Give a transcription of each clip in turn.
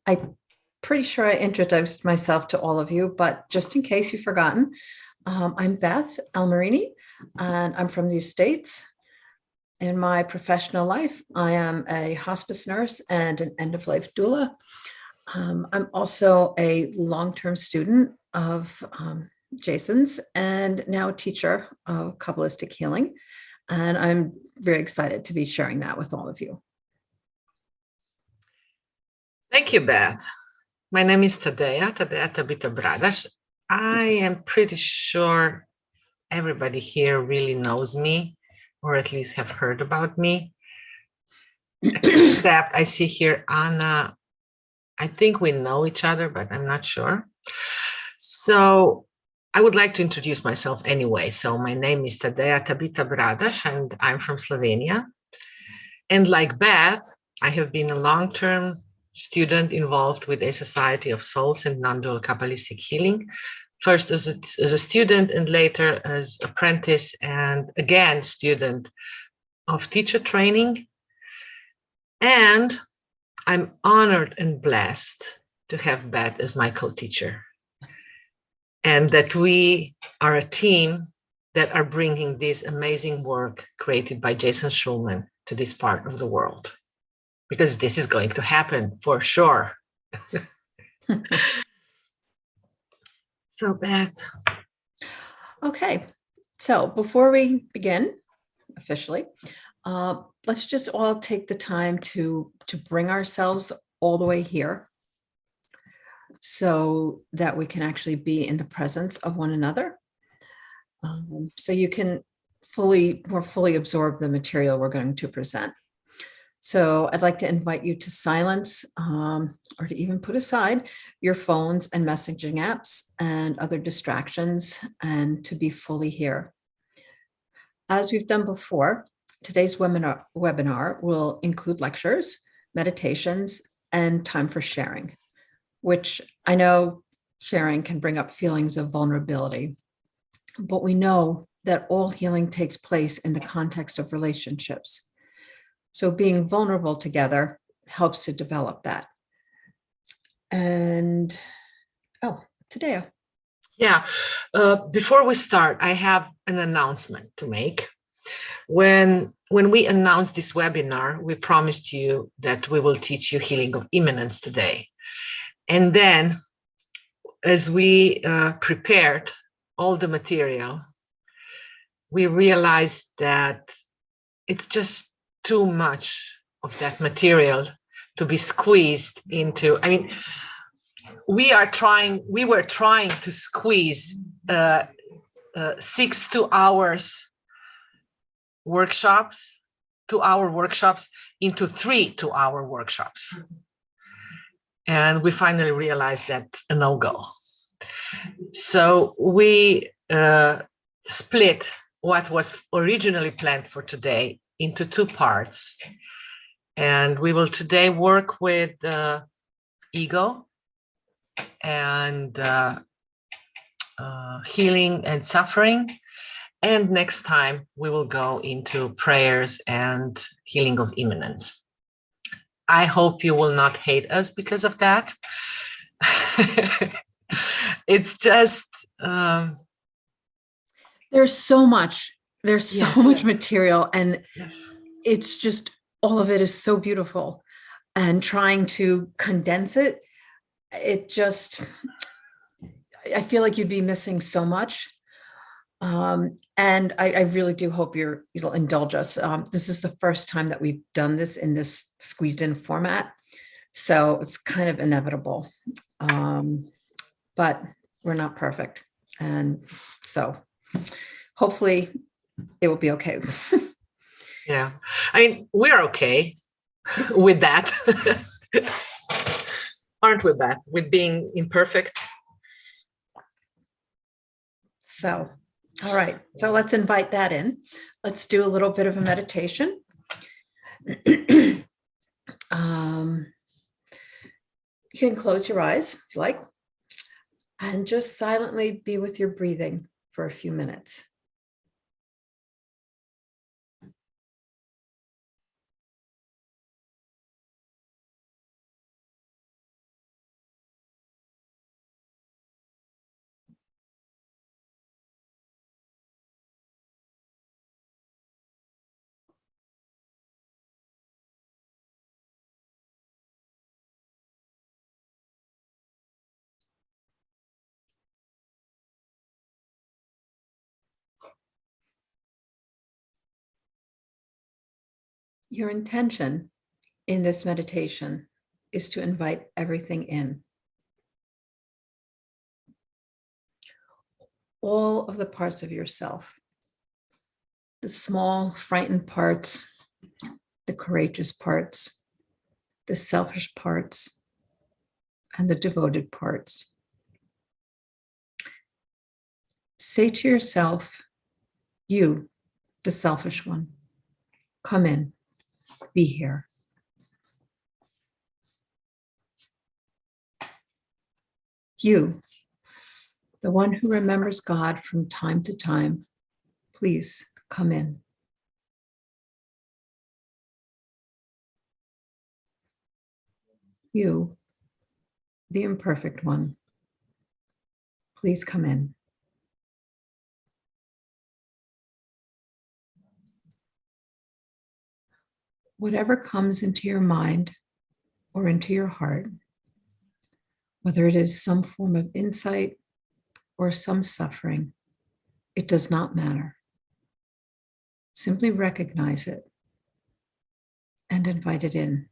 I'm pretty sure I introduced myself to all of you, but just in case you've forgotten, I'm Beth Almarini, and I'm from the States. In my professional life, I am a hospice nurse and an end-of-life doula. I'm also a long-term student of Jason's and now a teacher of Kabbalistic Healing. And I'm very excited to be sharing that with all of you. Thank you, Beth. My name is Tadeja Tabita Bradash. I am pretty sure everybody here really knows me, or at least have heard about me. Except I see here Anna. I think we know each other, but I'm not sure. So I would like to introduce myself anyway. So my name is Tadeja Tabita Bradash, and I'm from Slovenia. And like Beth, I have been a long-term student involved with a Society of Souls and Nondual Kabbalistic Healing, first as a student and later as apprentice and again student of teacher training. And I'm honored and blessed to have Beth as my co-teacher, and that we are a team that are bringing this amazing work created by Jason Schulman to this part of the world, because this is going to happen for sure. So, Beth. Okay, so before we begin officially, let's just all take the time to bring ourselves all the way here so that we can actually be in the presence of one another. So you can more fully absorb the material we're going to present. So I'd like to invite you to silence or to even put aside your phones and messaging apps and other distractions and to be fully here. As we've done before, today's webinar will include lectures, meditations, and time for sharing, which I know sharing can bring up feelings of vulnerability, but we know that all healing takes place in the context of relationships. So being vulnerable together helps to develop that. And, Tadeja. Yeah, before we start, I have an announcement to make. When we announced this webinar, we promised you that we will teach you healing of immanence today. And then as we prepared all the material, we realized that it's just too much of that material to be squeezed into. I mean, we were trying to squeeze 6 2-hour workshops, 2-hour workshops into 3 2-hour workshops. And we finally realized that's a no-go. So we split what was originally planned for today into 2 parts. And we will today work with ego and healing and suffering. And next time we will go into prayers and healing of immanence. I hope you will not hate us because of that. It's just there's so much material, and it's just all of it is so beautiful, and trying to condense it, I feel like you'd be missing so much. And I really do hope you'll indulge us. This is the first time that we've done this in this squeezed in format, so it's kind of inevitable. But we're not perfect, and so hopefully it will be okay. Yeah, I mean, we're okay with that. Aren't we, Beth, with being imperfect? So, all right, so let's invite that in. Let's do a little bit of a meditation. You can close your eyes if you like, and just silently be with your breathing for a few minutes. Your intention in this meditation is to invite everything in. All of the parts of yourself, the small, frightened parts, the courageous parts, the selfish parts, and the devoted parts. Say to yourself, you, the selfish one, come in, be here. You, the one who remembers God from time to time, please come in. You, the imperfect one, please come in. Whatever comes into your mind or into your heart, whether it is some form of insight or some suffering, it does not matter. Simply recognize it and invite it in.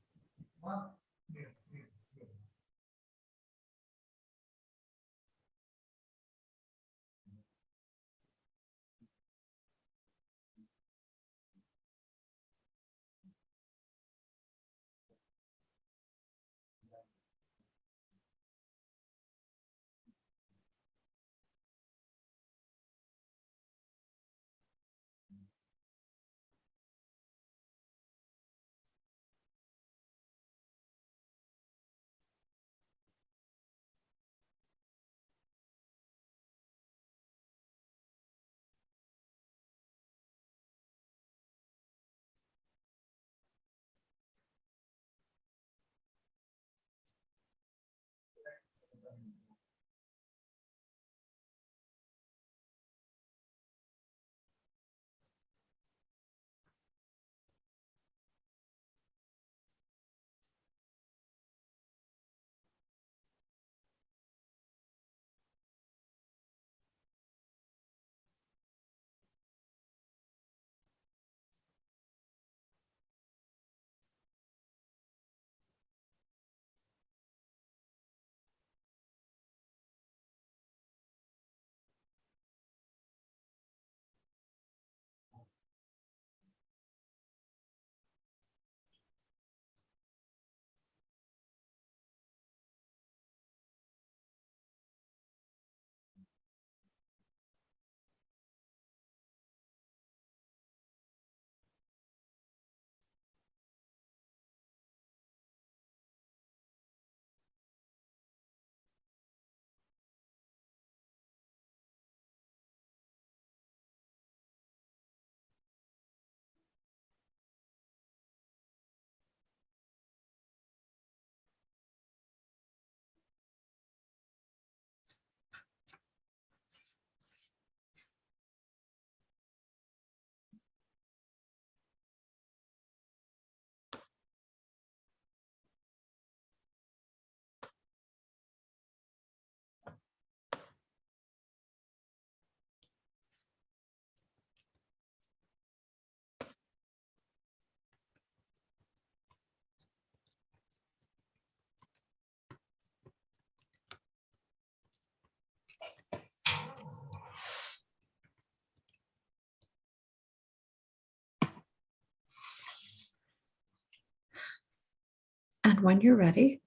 And when you're ready,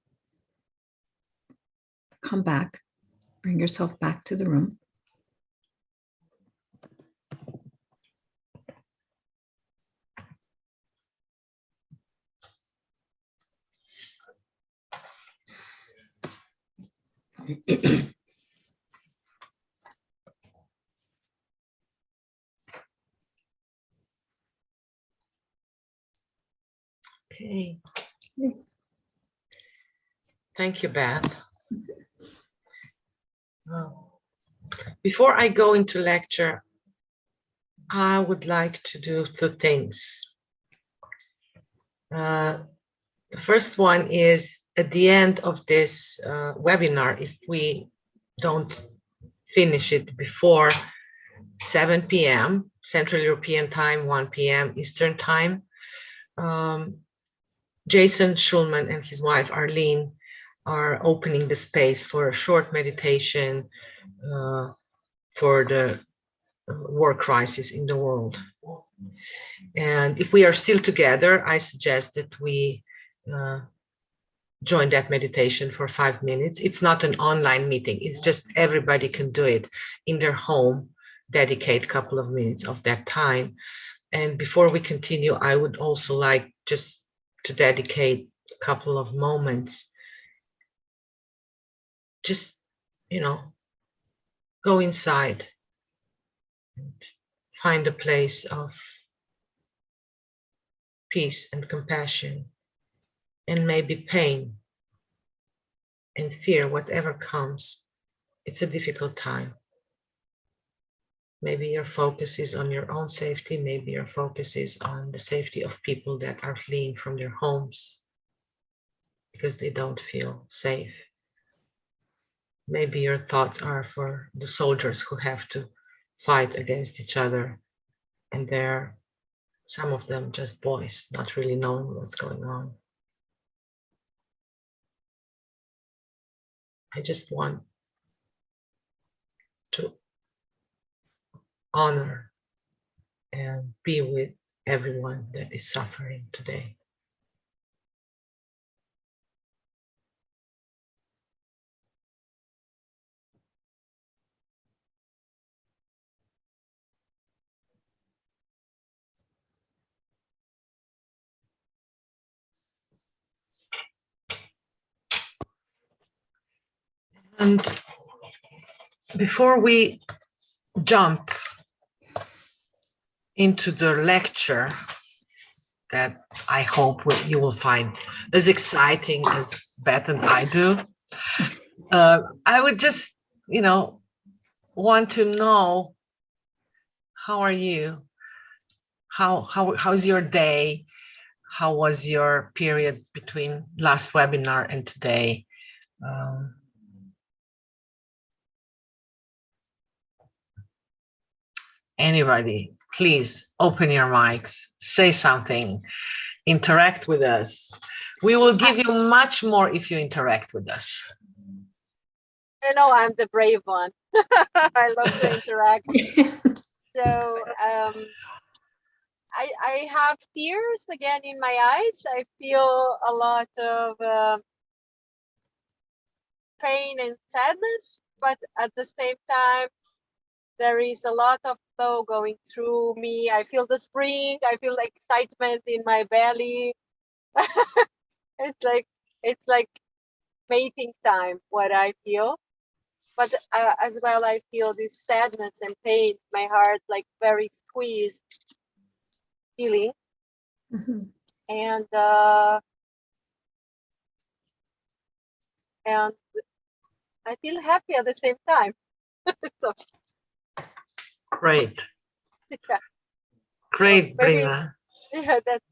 come back, bring yourself back to the room. Okay. Thank you, Beth. Before I go into lecture, I would like to do two things. The first one is at the end of this webinar, if we don't finish it before 7 p.m. Central European Time, 1 p.m. Eastern Time, Jason Schulman and his wife Arlene are opening the space for a short meditation for the war crisis in the world. And if we are still together, I suggest that we join that meditation for 5 minutes. It's not an online meeting. It's just everybody can do it in their home, dedicate a couple of minutes of that time. And before we continue, I would also like just to dedicate a couple of moments. Just, go inside and find a place of peace and compassion and maybe pain and fear, whatever comes. It's a difficult time. Maybe your focus is on your own safety. Maybe your focus is on the safety of people that are fleeing from their homes because they don't feel safe. Maybe your thoughts are for the soldiers who have to fight against each other, and they're, some of them, just boys, not really knowing what's going on. I just want to honor and be with everyone that is suffering today. And before we jump into the lecture that I hope you will find as exciting as Beth and I do, I would just, want to know, how are you? How's your day? How was your period between last webinar and today? Anybody, please open your mics, say something, interact with us. We will give you much more if you interact with us. I'm the brave one. I love to interact. So I have tears again in my eyes. I feel a lot of pain and sadness, but at the same time, there is a lot of flow going through me. I feel the spring. I feel excitement in my belly. It's like mating time, what I feel. But as well, I feel this sadness and pain, my heart like very squeezed feeling. Mm-hmm. And I feel happy at the same time. So, great. Yeah. Great, So maybe, Brina. Yeah, that's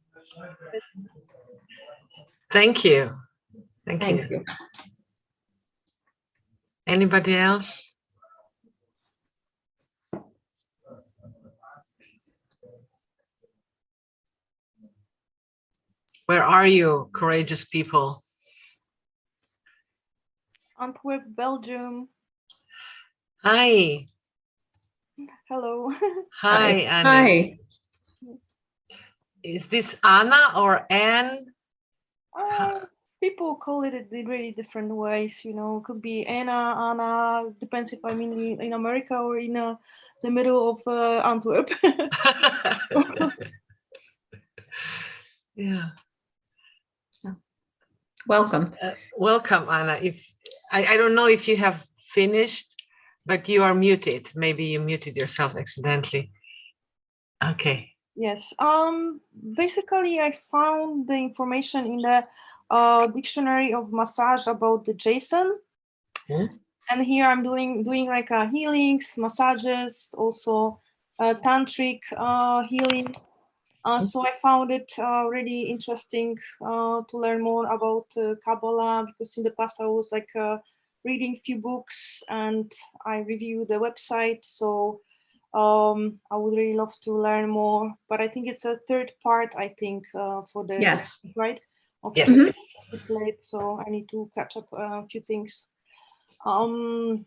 Thank you. Thank Thank you. you. Anybody else? Where are you, courageous people? Antwerp, Belgium. Hi. Hello. Hi, Anna. Hi. Is this Anna or Anne? People call it in really different ways, Could be Anna, depends if I'm in America or in the middle of Antwerp. Yeah. Welcome. Welcome, Anna. I don't know if you have finished, but you are muted. Maybe you muted yourself accidentally. Okay. Yes. Basically, I found the information in the dictionary of massage about the Jason. And here I'm doing like healings, massages, also tantric healing. So I found it really interesting to learn more about Kabbalah, because in the past I was reading a few books and I reviewed the website. So I would really love to learn more, but I think it's a third part, I think, for the Yes. right? Okay. Yes. It's late, so I need to catch up a few things. In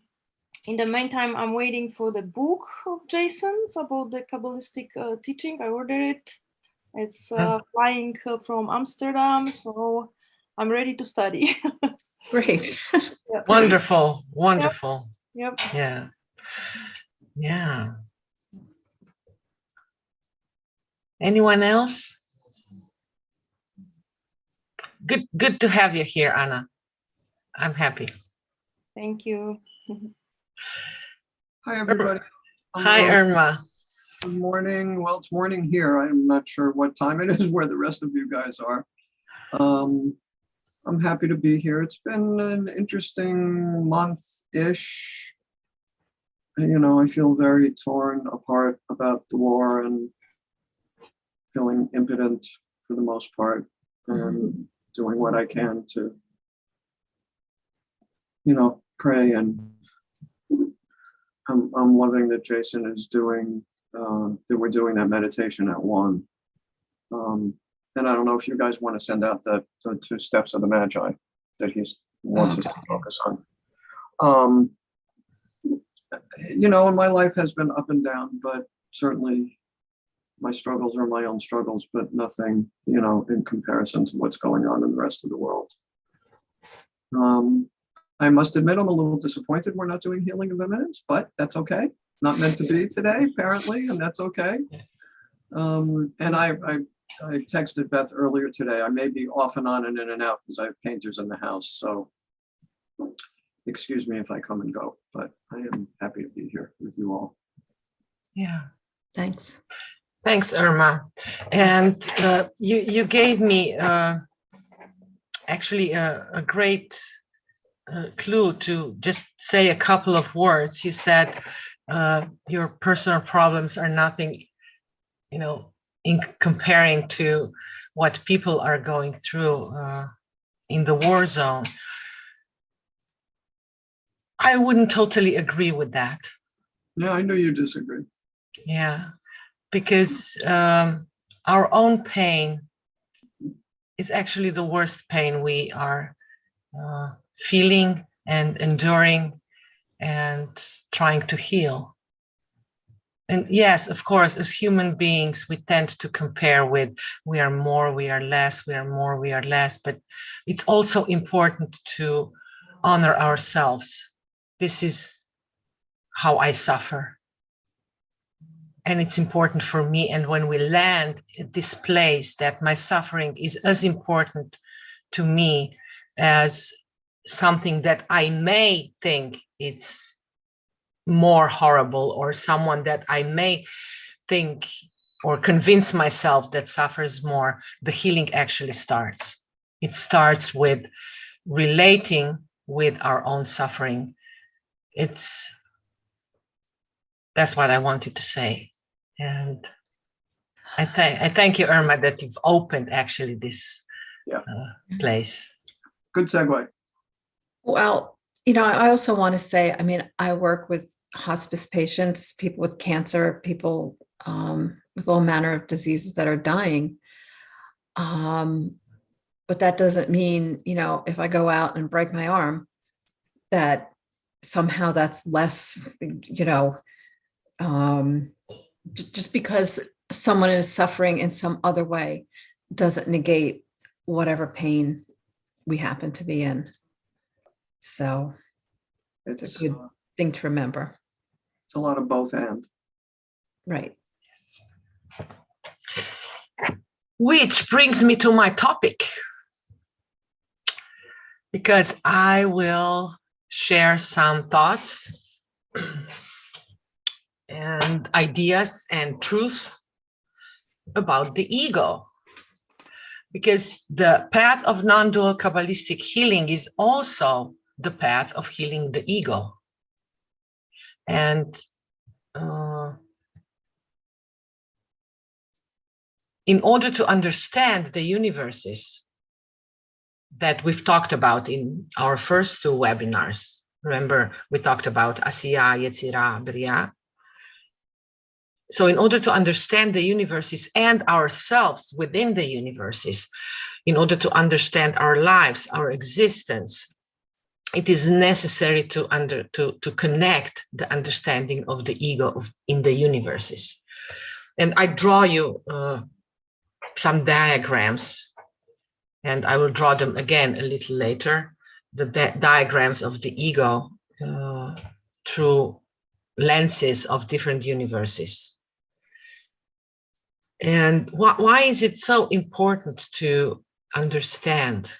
the meantime, I'm waiting for the book of Jason's about the Kabbalistic teaching. I ordered it. It's flying from Amsterdam, so I'm ready to study. Great. Yep. Wonderful. Wonderful. Yep. Yeah. Yeah. Anyone else? Good to have you here, Anna. I'm happy. Thank you. Hi, everybody. Hi, Hello. Irma. Good morning. Well, it's morning here. I'm not sure what time it is where the rest of you guys are. I'm happy to be here. It's been an interesting month-ish. You know, I feel very torn apart about the war and feeling impotent for the most part, and doing what I can to, you know, pray. And I'm loving that Jason is doing, that we're doing that meditation at 1. And I don't know if you guys want to send out the 2 steps of the Magi that he wants us to focus on. You know, my life has been up and down, but certainly my struggles are my own struggles, but nothing, you know, in comparison to what's going on in the rest of the world. I must admit, I'm a little disappointed we're not doing healing of imminence, but that's okay. Not meant to be today, apparently, and that's okay. And I texted Beth earlier today. I may be off and on and in and out because I have painters in the house. So excuse me if I come and go, but I am happy to be here with you all. Yeah. Thanks. Thanks, Irma. And you gave me actually a great clue to just say a couple of words. You said your personal problems are nothing, you know, in comparing to what people are going through in the war zone. I wouldn't totally agree with that. Yeah, I know you disagree. Yeah, because our own pain is actually the worst pain we are feeling and enduring and trying to heal. And yes, of course, as human beings, we tend to compare with we are more, we are less, we are more, we are less. But it's also important to honor ourselves. This is how I suffer. And it's important for me. And when we land at this place that my suffering is as important to me as something that I may think it's more horrible, or someone that I may think or convince myself that suffers more, the healing actually starts. It starts with relating with our own suffering. That's what I wanted to say. And I thank you, Irma, that you've opened actually this place. Good segue. Well, you know, I also want to say, I mean, I work with hospice patients, people with cancer, people with all manner of diseases that are dying. But that doesn't mean, you know, if I go out and break my arm, that somehow that's less, you know, just because someone is suffering in some other way doesn't negate whatever pain we happen to be in. So it's a good thing to remember. It's a lot of both and. Right. Which brings me to my topic, because I will share some thoughts and ideas and truths about the ego. Because the path of non-dual Kabbalistic healing is also the path of healing the ego. And in order to understand the universes that we've talked about in our first 2 webinars, remember we talked about Asiya, Yetzirah, Bria. So in order to understand the universes and ourselves within the universes, in order to understand our lives, our existence, it is necessary to connect the understanding of the ego in the universes. And I draw you some diagrams, and I will draw them again a little later, the diagrams of the ego through lenses of different universes. And why is it so important to understand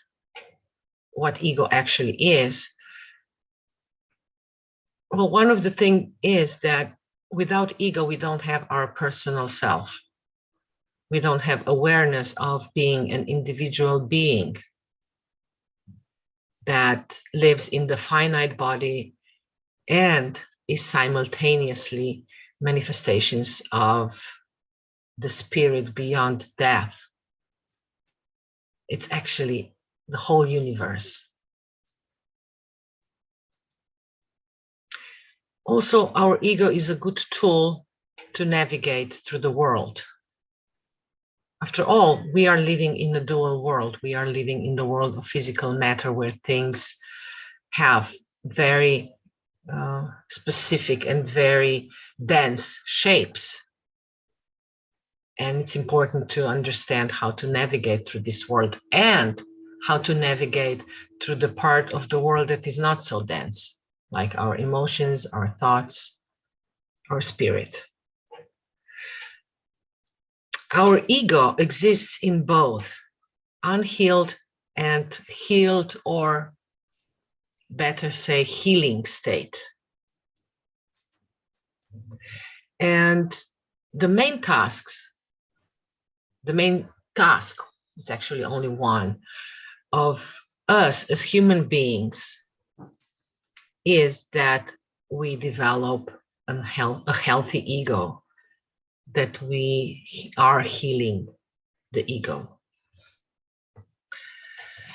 what ego actually is? Well, one of the things is that without ego, we don't have our personal self. We don't have awareness of being an individual being that lives in the finite body and is simultaneously manifestations of the spirit beyond death. It's actually the whole universe. Also, our ego is a good tool to navigate through the world. After all, we are living in a dual world. We are living in the world of physical matter where things have very specific and very dense shapes. And it's important to understand how to navigate through this world and how to navigate through the part of the world that is not so dense, like our emotions, our thoughts, our spirit. Our ego exists in both unhealed and healed, or better say healing state. And the main task, it's actually only one, of us as human beings is that we develop a healthy ego, that we are healing the ego.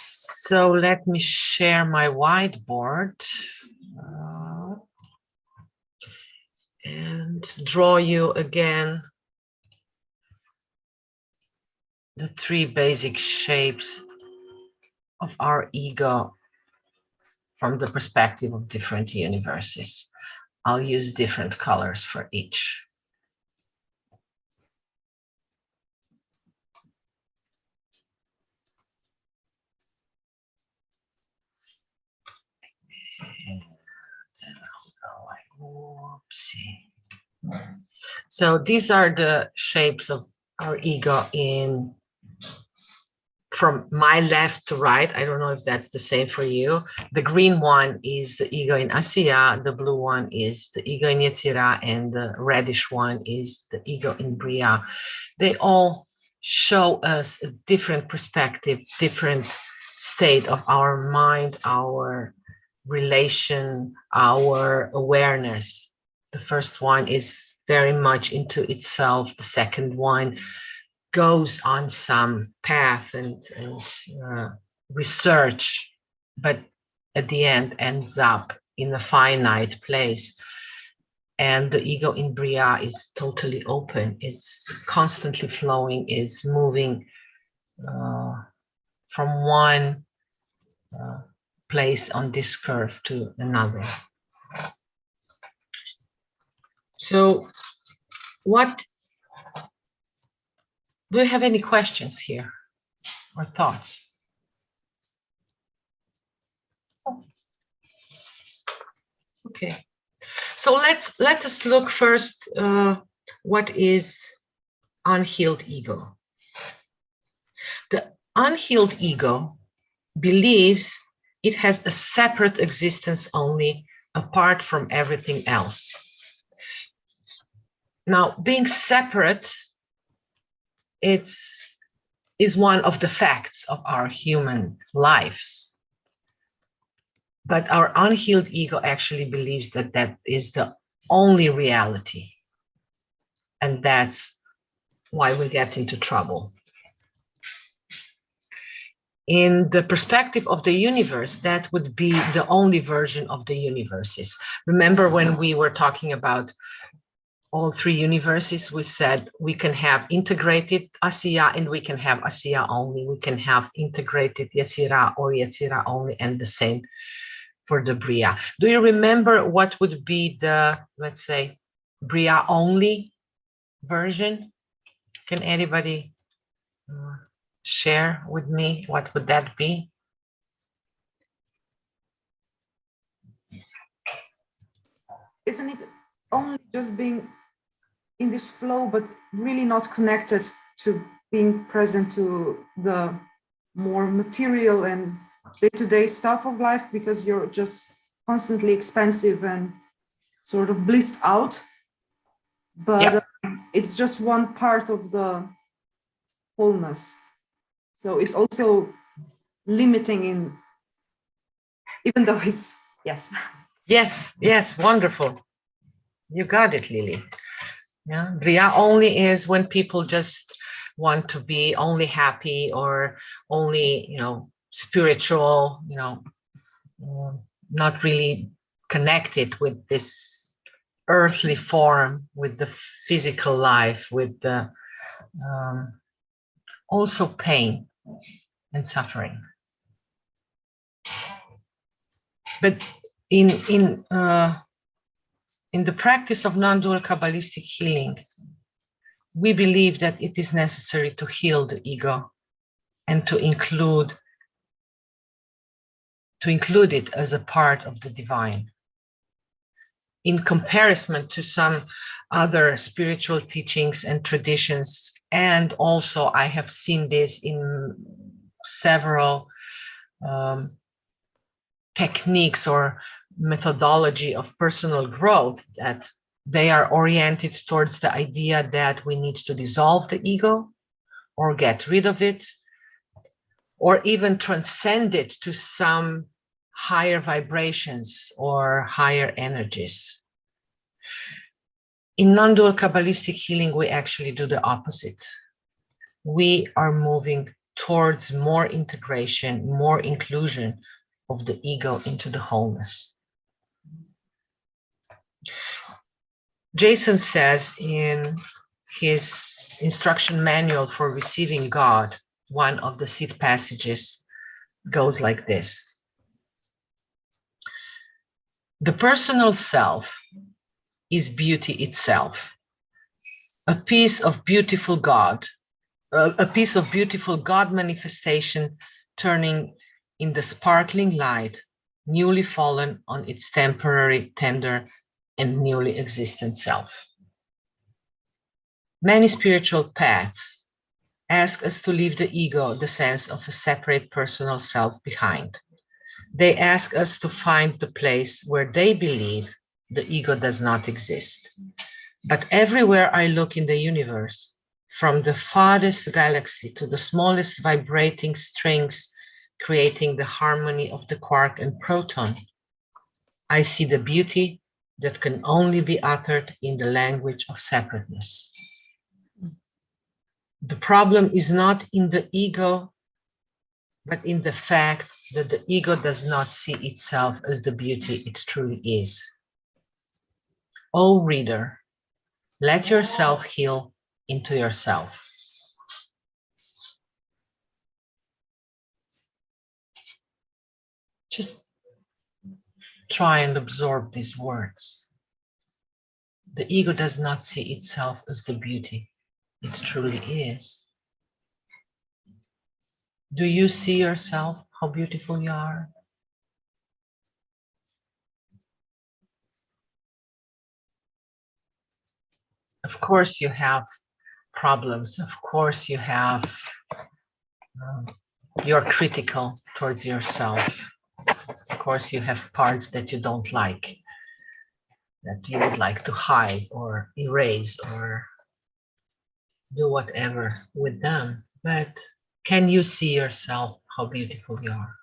So let me share my whiteboard and draw you again the three basic shapes of our ego from the perspective of different universes. I'll use different colors for each. So these are the shapes of our ego from my left to right. I don't know if that's the same for you. The green one is the ego in Asiya, the blue one is the ego in Yetzirah, and the reddish one is the ego in Bria. They all show us a different perspective, different state of our mind, our relation, our awareness. The first one is very much into itself. The second one goes on some path and research, but at the end ends up in a finite place. And the ego in Bria is totally open. It's constantly flowing, is moving from one place on this curve to another. So do you have any questions here or thoughts? Okay, so let us look first what is unhealed ego. The unhealed ego believes it has a separate existence only apart from everything else. Now, being separate, is one of the facts of our human lives. But our unhealed ego actually believes that that is the only reality. And that's why we get into trouble. In the perspective of the universe, that would be the only version of the universes. Remember when we were talking about all three universes, we said we can have integrated Asiya and we can have Asiya only. We can have integrated Yetzirah or Yetzirah only, and the same for the Bria. Do you remember what would be the, let's say, Bria only version? Can anybody share with me what would that be? Isn't it only just being in this flow, but really not connected to being present to the more material and day-to-day stuff of life, because you're just constantly expansive and sort of blissed out, but it's just one part of the wholeness. So it's also limiting in, even though it's, yes. Yes, wonderful. You got it, Lily. Yeah, Bria only is when people just want to be only happy or only, spiritual, not really connected with this earthly form, with the physical life, with the also pain and suffering. But in the practice of non-dual Kabbalistic healing, we believe that it is necessary to heal the ego and to include it as a part of the divine. In comparison to some other spiritual teachings and traditions, and also I have seen this in several techniques or methodology of personal growth, that they are oriented towards the idea that we need to dissolve the ego or get rid of it, or even transcend it to some higher vibrations or higher energies. In non-dual Kabbalistic healing, we actually do the opposite. We are moving towards more integration, more inclusion of the ego into the wholeness. Jason says in his instruction manual for receiving God, one of the seed passages goes like this. The personal self is beauty itself, a piece of beautiful God manifestation turning in the sparkling light, newly fallen on its temporary, tender, and newly existent self. Many spiritual paths ask us to leave the ego, the sense of a separate personal self, behind. They ask us to find the place where they believe the ego does not exist. But everywhere I look in the universe, from the farthest galaxy to the smallest vibrating strings creating the harmony of the quark and proton, I see the beauty that can only be uttered in the language of separateness. The problem is not in the ego, but in the fact that the ego does not see itself as the beauty it truly is. O reader, let yourself heal into yourself. Just try and absorb these words. The ego does not see itself as the beauty it truly is. Do you see yourself, how beautiful you are? Of course you have problems. Of course you have, you're critical towards yourself. Of course you have parts that you don't like, that you would like to hide or erase or do whatever with them. But can you see yourself, how beautiful you are?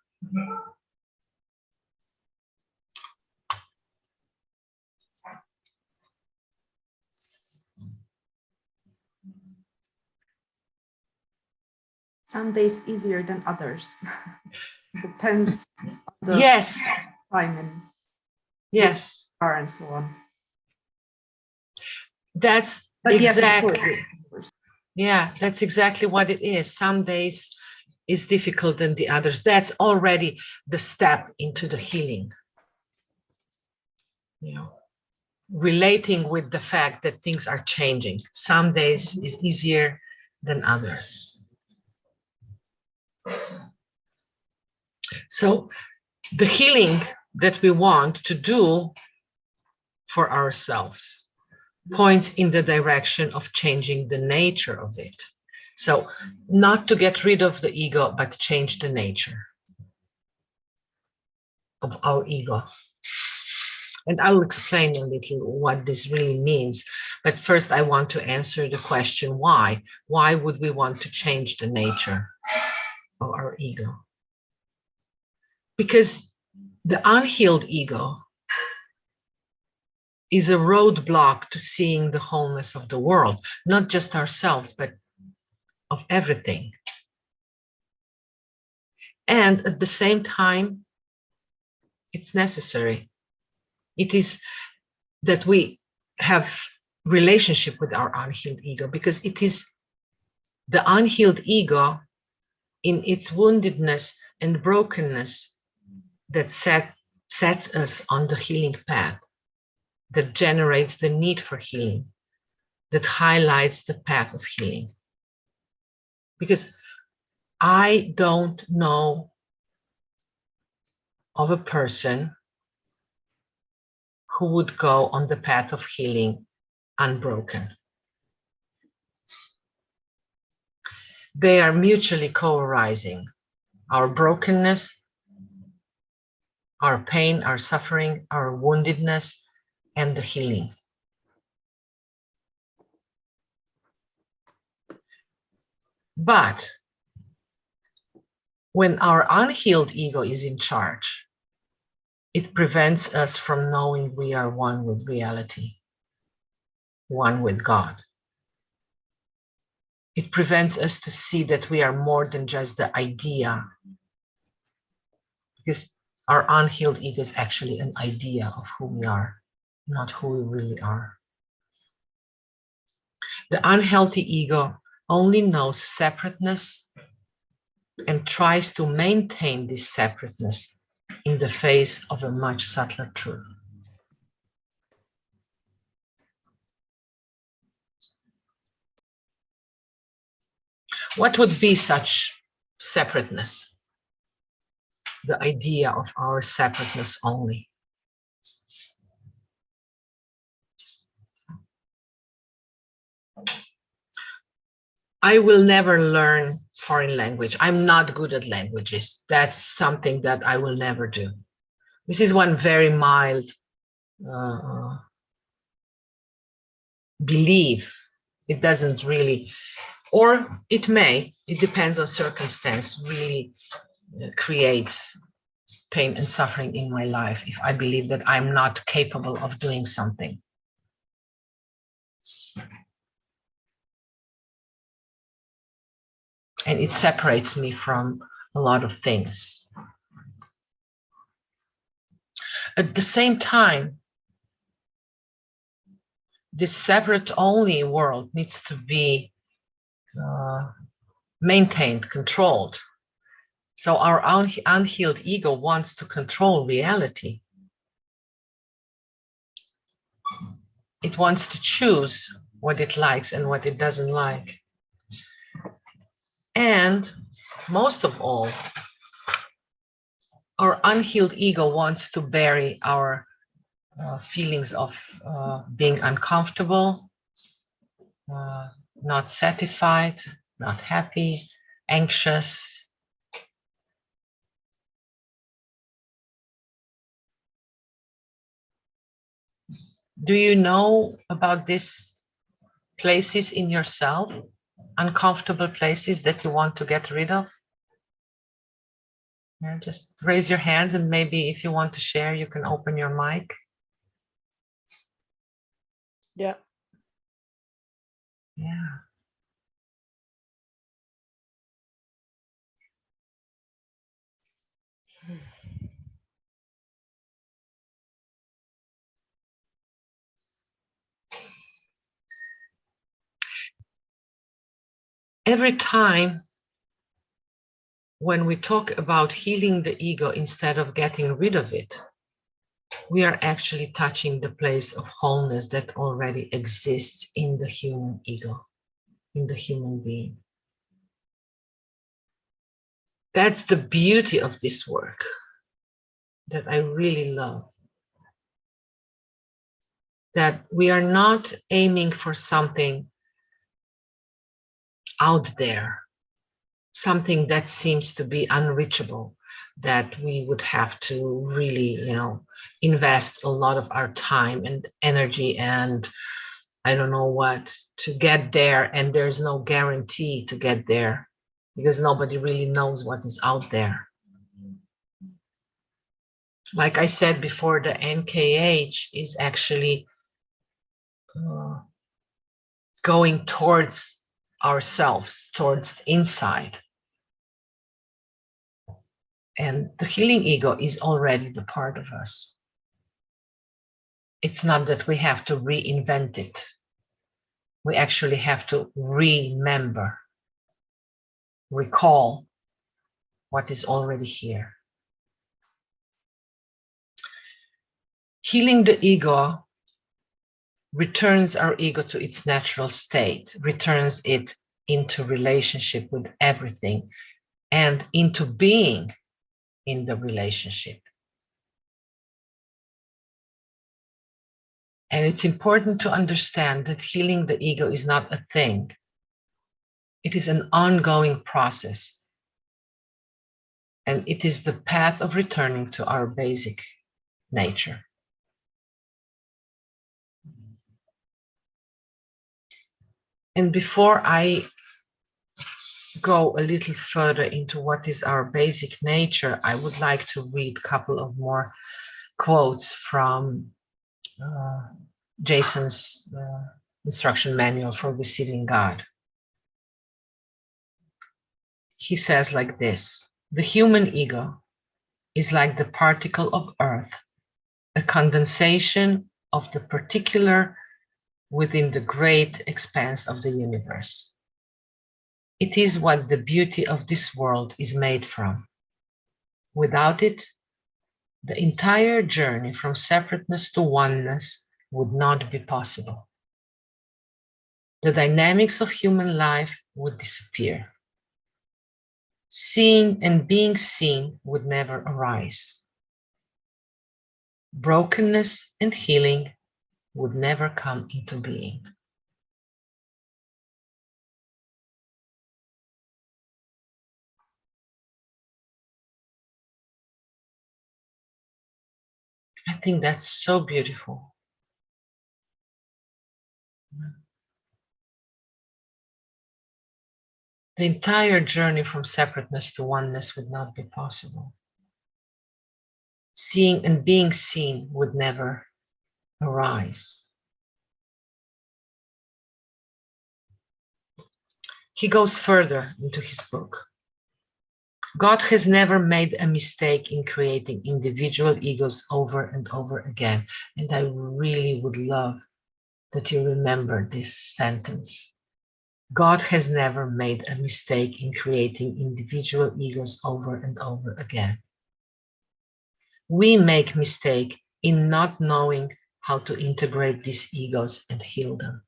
Some days easier than others. Depends on the Yes. time and Yes. and so on. That's But yes, of exactly, course. yeah, that's exactly what it is. Some days is difficult than the others. That's already the step into the healing. You know, relating with the fact that things are changing. Some days is easier than others. So the healing that we want to do for ourselves points in the direction of changing the nature of it. So not to get rid of the ego, but change the nature of our ego. And I'll explain a little what this really means. But first, I want to answer the question, why? Why would we want to change the nature of our ego? Because the unhealed ego is a roadblock to seeing the wholeness of the world, not just ourselves, but of everything. And at the same time, it's necessary. It is that we have relationship with our unhealed ego, because it is the unhealed ego in its woundedness and brokenness that sets us on the healing path, that generates the need for healing, that highlights the path of healing. Because I don't know of a person who would go on the path of healing unbroken. They are mutually co-arising. Our brokenness, our pain, our suffering, our woundedness, and the healing. But when our unhealed ego is in charge, it prevents us from knowing we are one with reality, one with God. It prevents us to see that we are more than just the idea, because our unhealed ego is actually an idea of who we are, not who we really are. The unhealthy ego only knows separateness and tries to maintain this separateness in the face of a much subtler truth. What would be such separateness? The idea of our separateness only. I will never learn foreign language. I'm not good at languages. That's something that I will never do. This is one very mild belief. It doesn't really, or it may, it depends on circumstance, really creates pain and suffering in my life if I believe that I'm not capable of doing something. And it separates me from a lot of things. At the same time, this separate only world needs to be maintained, controlled. So our unhealed ego wants to control reality. It wants to choose what it likes and what it doesn't like. And most of all, our unhealed ego wants to bury our feelings of being uncomfortable, not satisfied, not happy, anxious. Do you know about these places in yourself, uncomfortable places that you want to get rid of? Yeah, just raise your hands, and maybe if you want to share, you can open your mic. Yeah. Yeah. every time when we talk about healing the ego instead of getting rid of it, we are actually touching the place of wholeness that already exists in the human ego, in the human being. That's the beauty of this work that I really love. That we are not aiming for something out there, something that seems to be unreachable, that we would have to really, invest a lot of our time and energy and I don't know what to get there. And there's no guarantee to get there because nobody really knows what is out there. Like I said before, the NKH is actually going towards ourselves, towards the inside. And the healing ego is already the part of us. It's not that we have to reinvent it. We actually have to remember, recall what is already here. Healing the ego returns our ego to its natural state, returns it into relationship with everything and into being in the relationship. And it's important to understand that healing the ego is not a thing. It is an ongoing process. And it is the path of returning to our basic nature. And before I go a little further into what is our basic nature, I would like to read a couple of more quotes from Jason's instruction manual for receiving God. He says like this: the human ego is like the particle of earth, a condensation of the particular within the great expanse of the universe. It is what the beauty of this world is made from. Without it, the entire journey from separateness to oneness would not be possible. The dynamics of human life would disappear. Seeing and being seen would never arise. Brokenness and healing would never come into being. I think that's so beautiful. The entire journey from separateness to oneness would not be possible. Seeing and being seen would never arise. He goes further into his book. God has never made a mistake in creating individual egos over and over again. And I really would love that you remember this sentence. God has never made a mistake in creating individual egos over and over again. We make mistake in not knowing how to integrate these egos and heal them.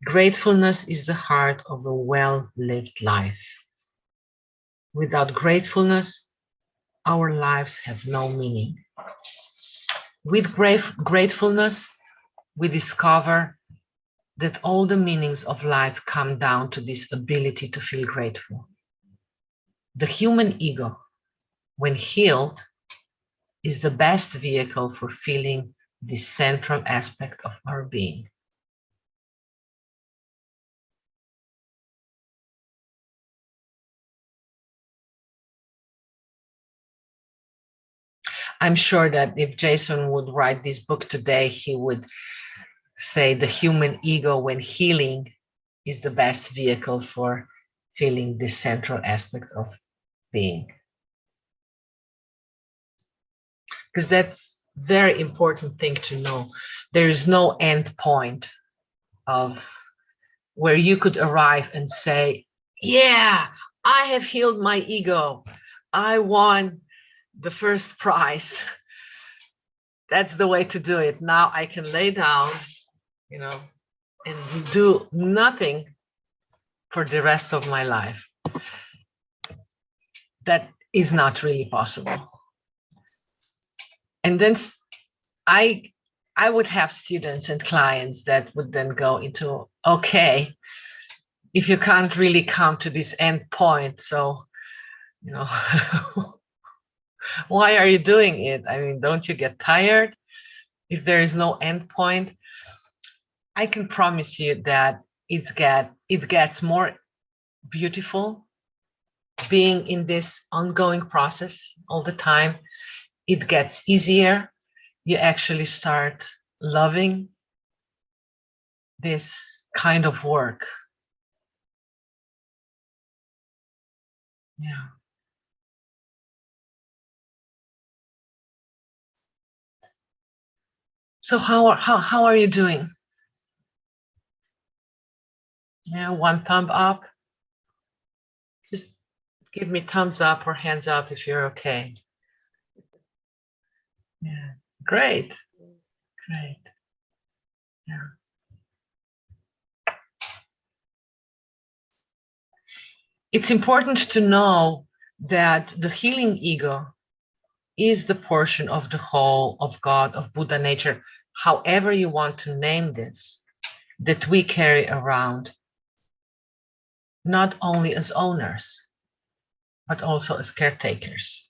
Gratefulness is the heart of a well-lived life. Without gratefulness, our lives have no meaning. With gratefulness, we discover that all the meanings of life come down to this ability to feel grateful. The human ego, when healed, is the best vehicle for feeling this central aspect of our being. I'm sure that if Jason would write this book today, he would say the human ego, when healing, is the best vehicle for feeling this central aspect of being. Because that's a very important thing to know. There is no end point of where you could arrive and say, yeah, I have healed my ego. I won the first prize. That's the way to do it. Now I can lay down, you know, and do nothing for the rest of my life. That is not really possible. And then I would have students and clients that would then go into, okay, if you can't really come to this end point, so, you know, why are you doing it? I mean, don't you get tired if there is no end point? I can promise you that it gets more beautiful being in this ongoing process all the time. It gets easier. You actually start loving this kind of work. Yeah. So how are you doing? Yeah, one thumb up. Just give me thumbs up or hands up if you're okay. Yeah, great. Great. Yeah. It's important to know that the healing ego is the portion of the whole of God, of Buddha nature, however you want to name this, that we carry around, not only as owners, but also as caretakers.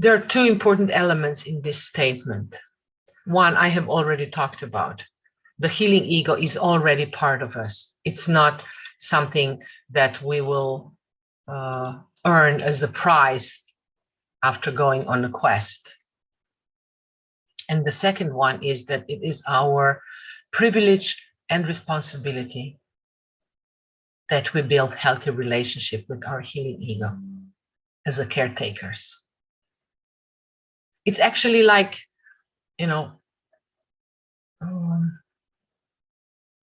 There are two important elements in this statement. One, I have already talked about. The healing ego is already part of us. It's not something that we will earn as the prize after going on a quest. And the second one is that it is our privilege and responsibility that we build healthy relationship with our healing ego as a caretakers. It's actually like, you know,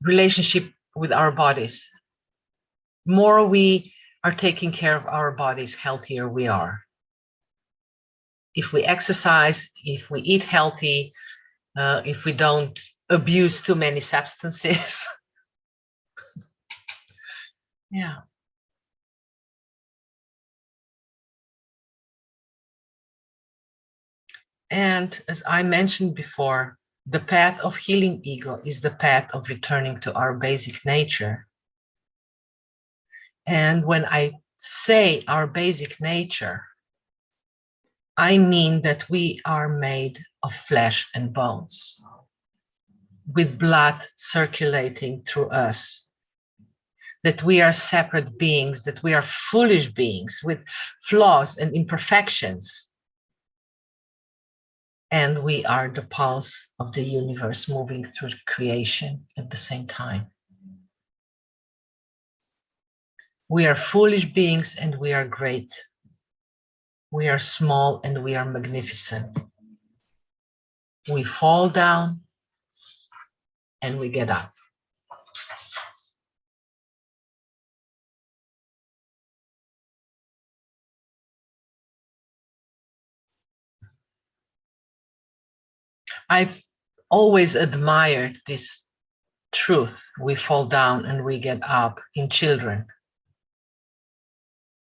relationship with our bodies. More we are taking care of our bodies, healthier we are. If we exercise, if we eat healthy, if we don't abuse too many substances. Yeah. And as I mentioned before, the path of healing ego is the path of returning to our basic nature. And when I say our basic nature, I mean that we are made of flesh and bones, with blood circulating through us, that we are separate beings, that we are foolish beings with flaws and imperfections. And we are the pulse of the universe moving through creation at the same time. We are foolish beings and we are great. We are small and we are magnificent. We fall down and we get up. I've always admired this truth. We fall down and we get up in children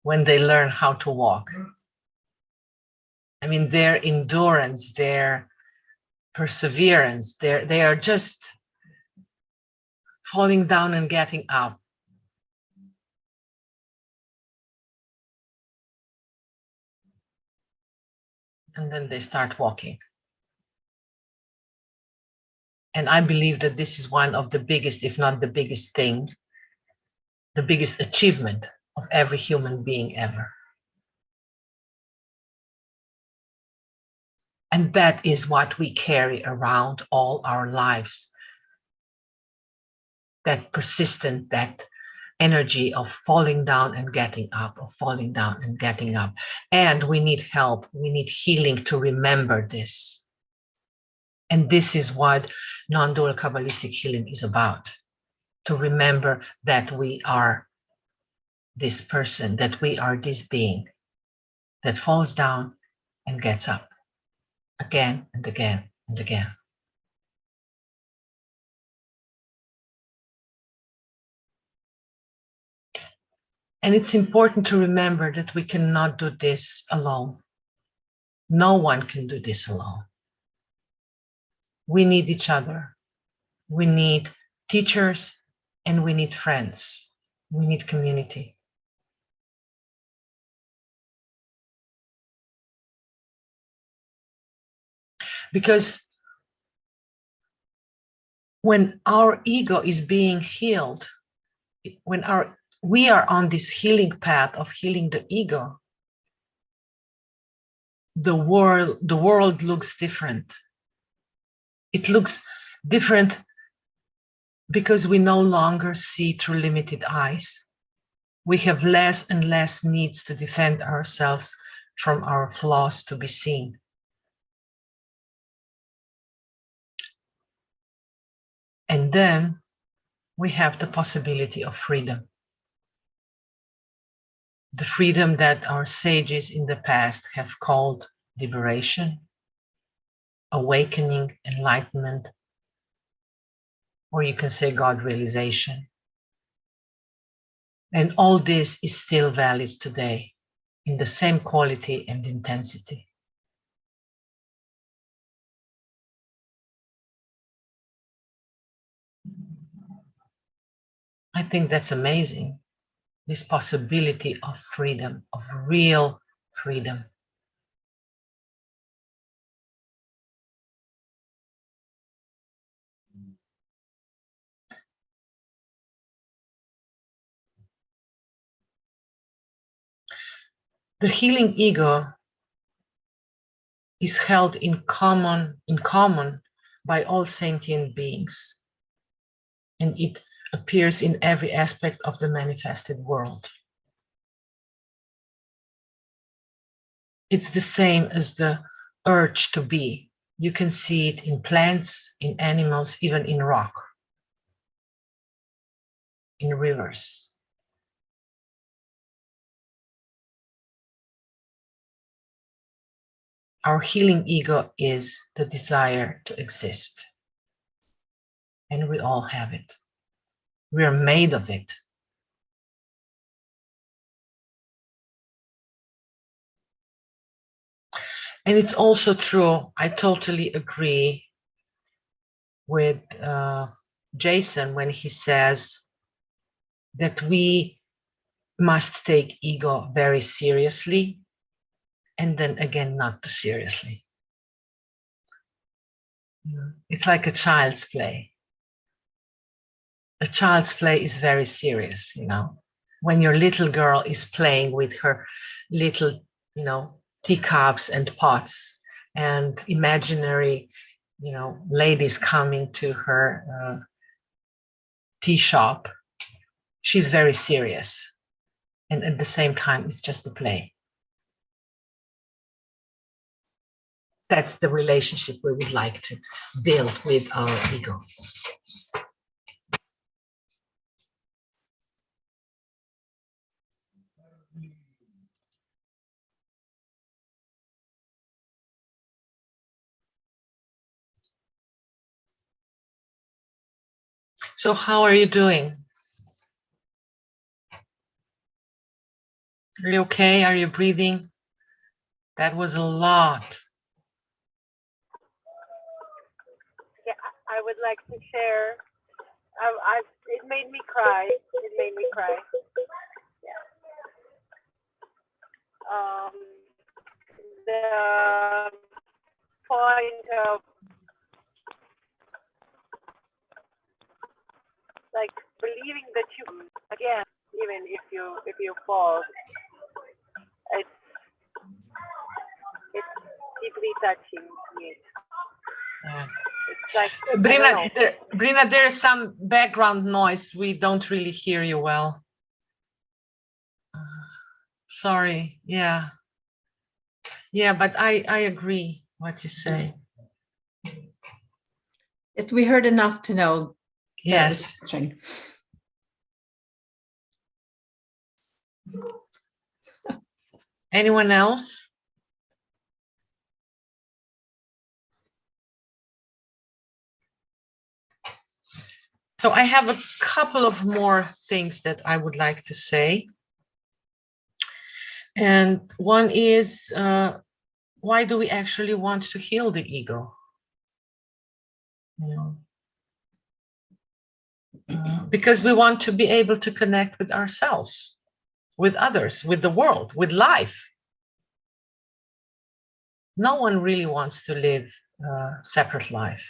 when they learn how to walk. I mean, their endurance, their perseverance, they are just falling down and getting up. And then they start walking. And I believe that this is one of the biggest, if not the biggest thing, the biggest achievement of every human being ever. And that is what we carry around all our lives. That persistent, that energy of falling down and getting up, of falling down and getting up. And we need help, we need healing to remember this. And this is what non-dual Kabbalistic healing is about. To remember that we are this person, that we are this being that falls down and gets up again and again and again. And it's important to remember that we cannot do this alone. No one can do this alone. We need each other. We need teachers and we need friends. We need community. Because when our ego is being healed, when we are on this healing path of healing the ego, the world looks different. It looks different because we no longer see through limited eyes. We have less and less needs to defend ourselves from our flaws to be seen. And then we have the possibility of freedom. The freedom that our sages in the past have called liberation, awakening, enlightenment, or you can say God realization. And all this is still valid today in the same quality and intensity. I think that's amazing, this possibility of freedom, of real freedom. The healing ego is held in common by all sentient beings, and it appears in every aspect of the manifested world. It's the same as the urge to be. You can see it in plants, in animals, even in rock, in rivers. Our healing ego is the desire to exist. And we all have it. We are made of it. And it's also true, I totally agree with Jason when he says that we must take ego very seriously, and then again, not too seriously. It's like a child's play. A child's play is very serious, you know. When your little girl is playing with her little, you know, teacups and pots and imaginary, you know, ladies coming to her tea shop, she's very serious. And at the same time, it's just a play. That's the relationship we would like to build with our ego. So how are you doing? Are you okay? Are you breathing? That was a lot. Yeah, I would like to share. It made me cry. It made me cry. Yeah. The point of like believing that you again, even if you fall, it's deeply touching me. Yeah. It's like Brina, there's some background noise. We don't really hear you well. Sorry. Yeah. Yeah, but I agree what you say. It's, we heard enough to know that it was Yes. touching. Anyone else? So I have a couple of more things that I would like to say. And one is, why do we actually want to heal the ego? You know, because we want to be able to connect with ourselves, with others, with the world, with life. No one really wants to live a separate life,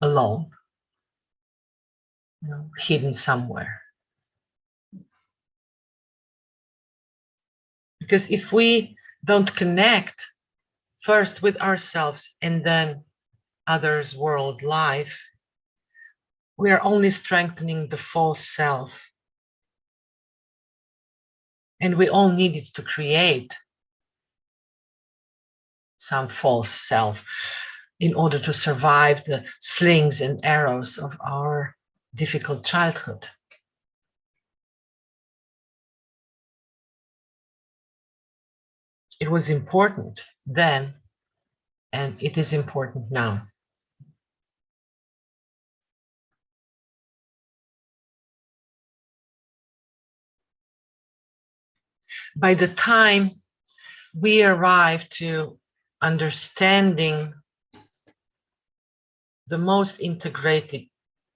alone, you know, hidden somewhere. Because if we don't connect first with ourselves and then others, world, life, we are only strengthening the false self. And we all needed to create some false self in order to survive the slings and arrows of our difficult childhood. It was important then, and it is important now. By the time we arrive to understanding the most integrated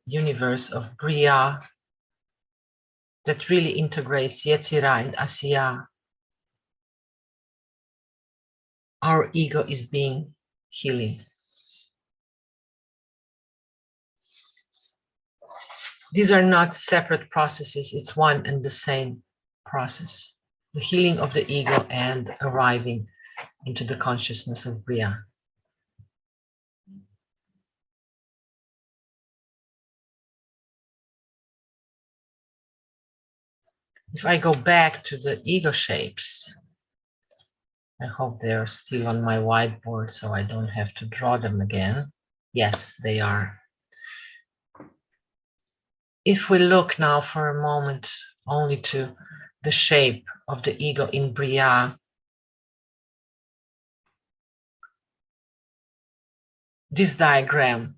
universe of Bria that really integrates Yetzirah and Asiya, our ego is being healing. These are not separate processes, it's one and the same process. The healing of the ego and arriving into the consciousness of Bria. If I go back to the ego shapes, I hope they're still on my whiteboard so I don't have to draw them again. Yes, they are. If we look now for a moment only to the shape of the ego in Bria, in this diagram,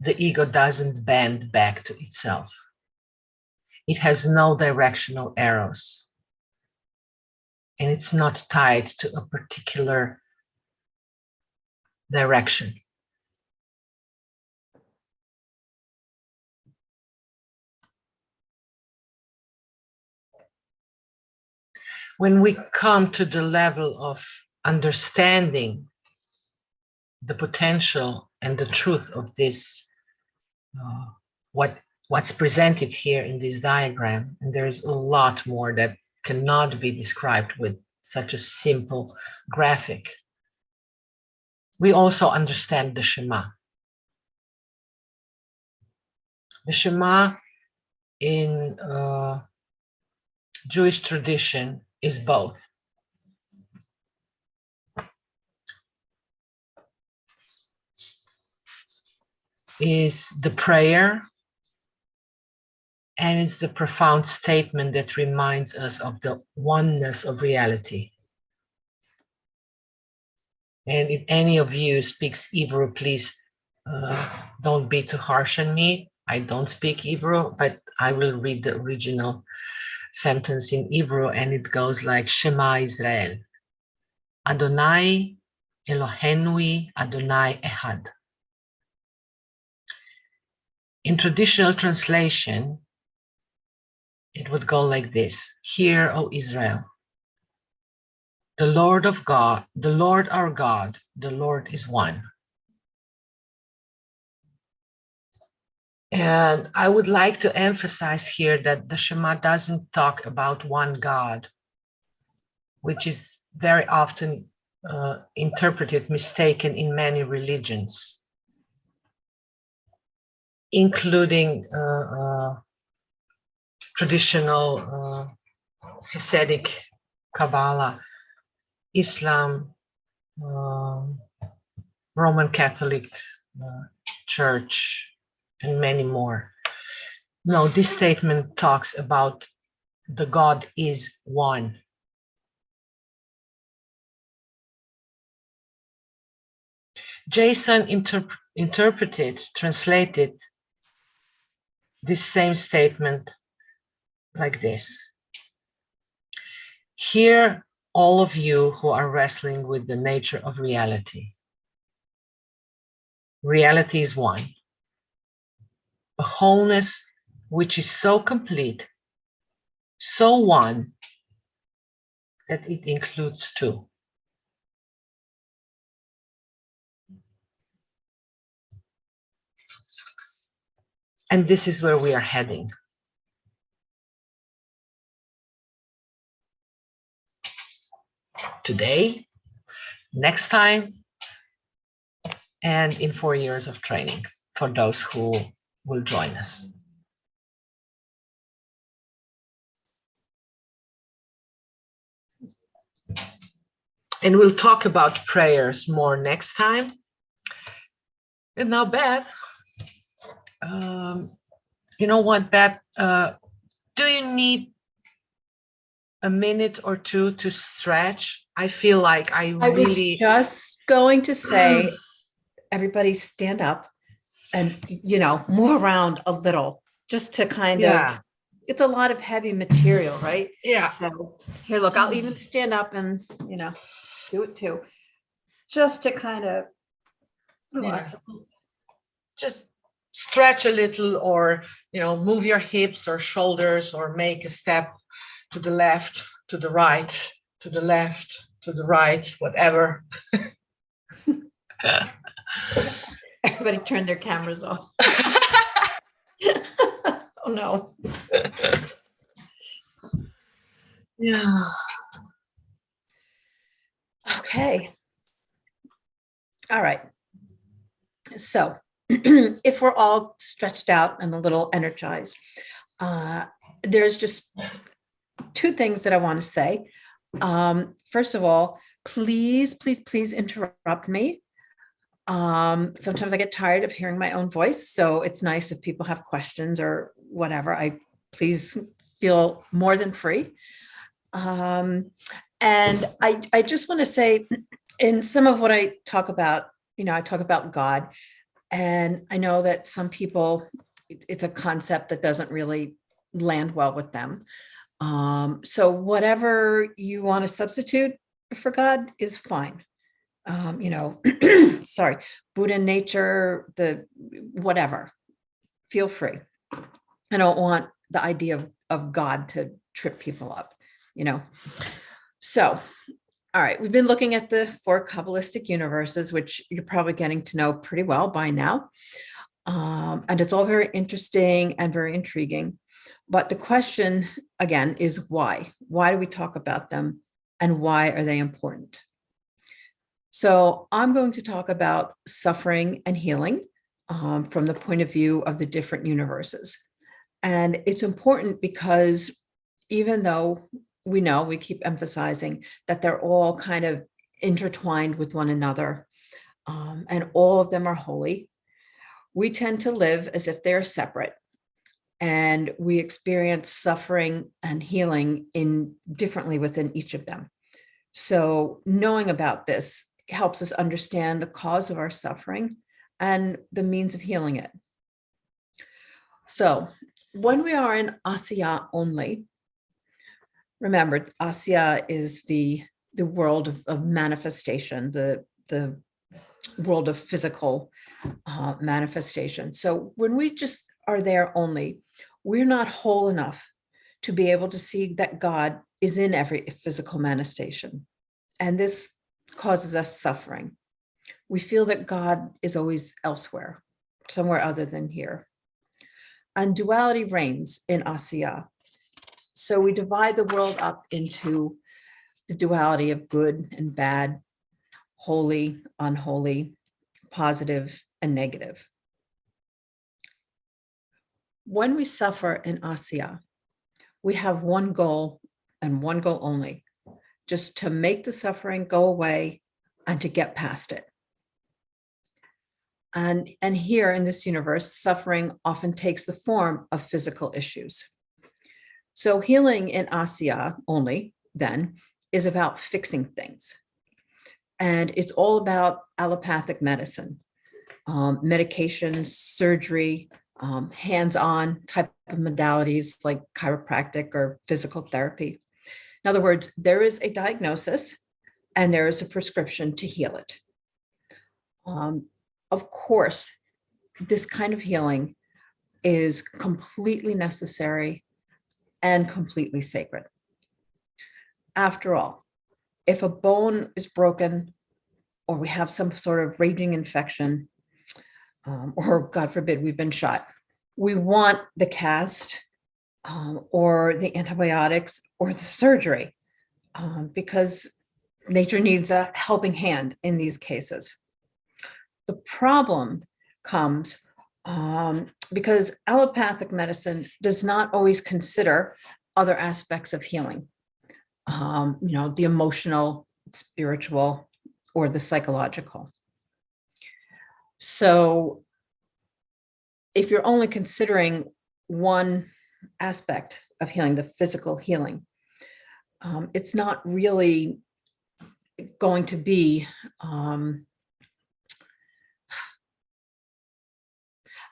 the ego doesn't bend back to itself. It has no directional arrows. And it's not tied to a particular direction. When we come to the level of understanding the potential and the truth of this, what's presented here in this diagram, and there is a lot more that cannot be described with such a simple graphic. We also understand the Shema. The Shema in Jewish tradition is both. Is the prayer, and it's the profound statement that reminds us of the oneness of reality. And if any of you speaks Hebrew, please don't be too harsh on me. I don't speak Hebrew, but I will read the original sentence in Hebrew, and it goes like Shema Israel. Adonai Elohenui Adonai Echad. In traditional translation, it would go like this: Hear, O Israel, the Lord of God, the Lord our God, the Lord is one. And I would like to emphasize here that the Shema doesn't talk about one God, which is very often interpreted, mistaken in many religions, including traditional Hasidic Kabbalah, Islam, Roman Catholic church, and many more. No, this statement talks about the God is one. Jason translated this same statement like this. Hear all of you who are wrestling with the nature of reality. Reality is one. A wholeness which is so complete, so one, that it includes two. And this is where we are heading. Today, next time, and in 4 years of training for those who will join us. And we'll talk about prayers more next time. And now, Beth, you know what, Beth, do you need a minute or two to stretch? I feel like I was really just going to say, everybody stand up and, move around a little, just to kind of, it's a lot of heavy material, right? Yeah. So here, look, I'll even stand up and, do it too, just to kind of relax. Just stretch a little, or, move your hips or shoulders, or make a step to the left, to the right, to the left, to the right, whatever. Everybody turn their cameras off. Oh no. Yeah. Okay. All right. So if we're all stretched out and a little energized, there's just two things that I want to say. First of all, please interrupt me. Sometimes I get tired of hearing my own voice, so it's nice if people have questions or whatever. Please feel more than free. And I just want to say, in some of what I talk about, I talk about God, and I know that some people, it's a concept that doesn't really land well with them. So whatever you want to substitute for God is fine. Sorry, Buddha, nature, whatever, feel free. I don't want the idea of God to trip people up, So, all right, we've been looking at the 4 Kabbalistic universes, which you're probably getting to know pretty well by now. And it's all very interesting and very intriguing. But the question, again, is why? Why do we talk about them, and why are they important? So I'm going to talk about suffering and healing from the point of view of the different universes. And it's important because even though we keep emphasizing that they're all kind of intertwined with one another, and all of them are holy, we tend to live as if they're separate, and we experience suffering and healing differently within each of them. So knowing about this helps us understand the cause of our suffering and the means of healing it. So when we are in Asya only, remember, Asya is the world of manifestation, the world of physical manifestation. So when we just are there only, we're not whole enough to be able to see that God is in every physical manifestation. And this causes us suffering. We feel that God is always elsewhere, somewhere other than here. And duality reigns in Asya. So we divide the world up into the duality of good and bad, holy, unholy, positive, and negative. When we suffer in Asya, we have one goal and one goal only, just to make the suffering go away and to get past it. And here in this universe, suffering often takes the form of physical issues. So healing in Asya only then is about fixing things. And it's all about allopathic medicine, medication, surgery, hands-on type of modalities like chiropractic or physical therapy. In other words, there is a diagnosis and there is a prescription to heal it. Of course, this kind of healing is completely necessary and completely sacred. After all, if a bone is broken or we have some sort of raging infection, or God forbid, we've been shot, we want the cast or the antibiotics or the surgery because nature needs a helping hand in these cases. The problem comes because allopathic medicine does not always consider other aspects of healing, the emotional, spiritual, or the psychological. So if you're only considering one aspect of healing, the physical healing, it's not really going to be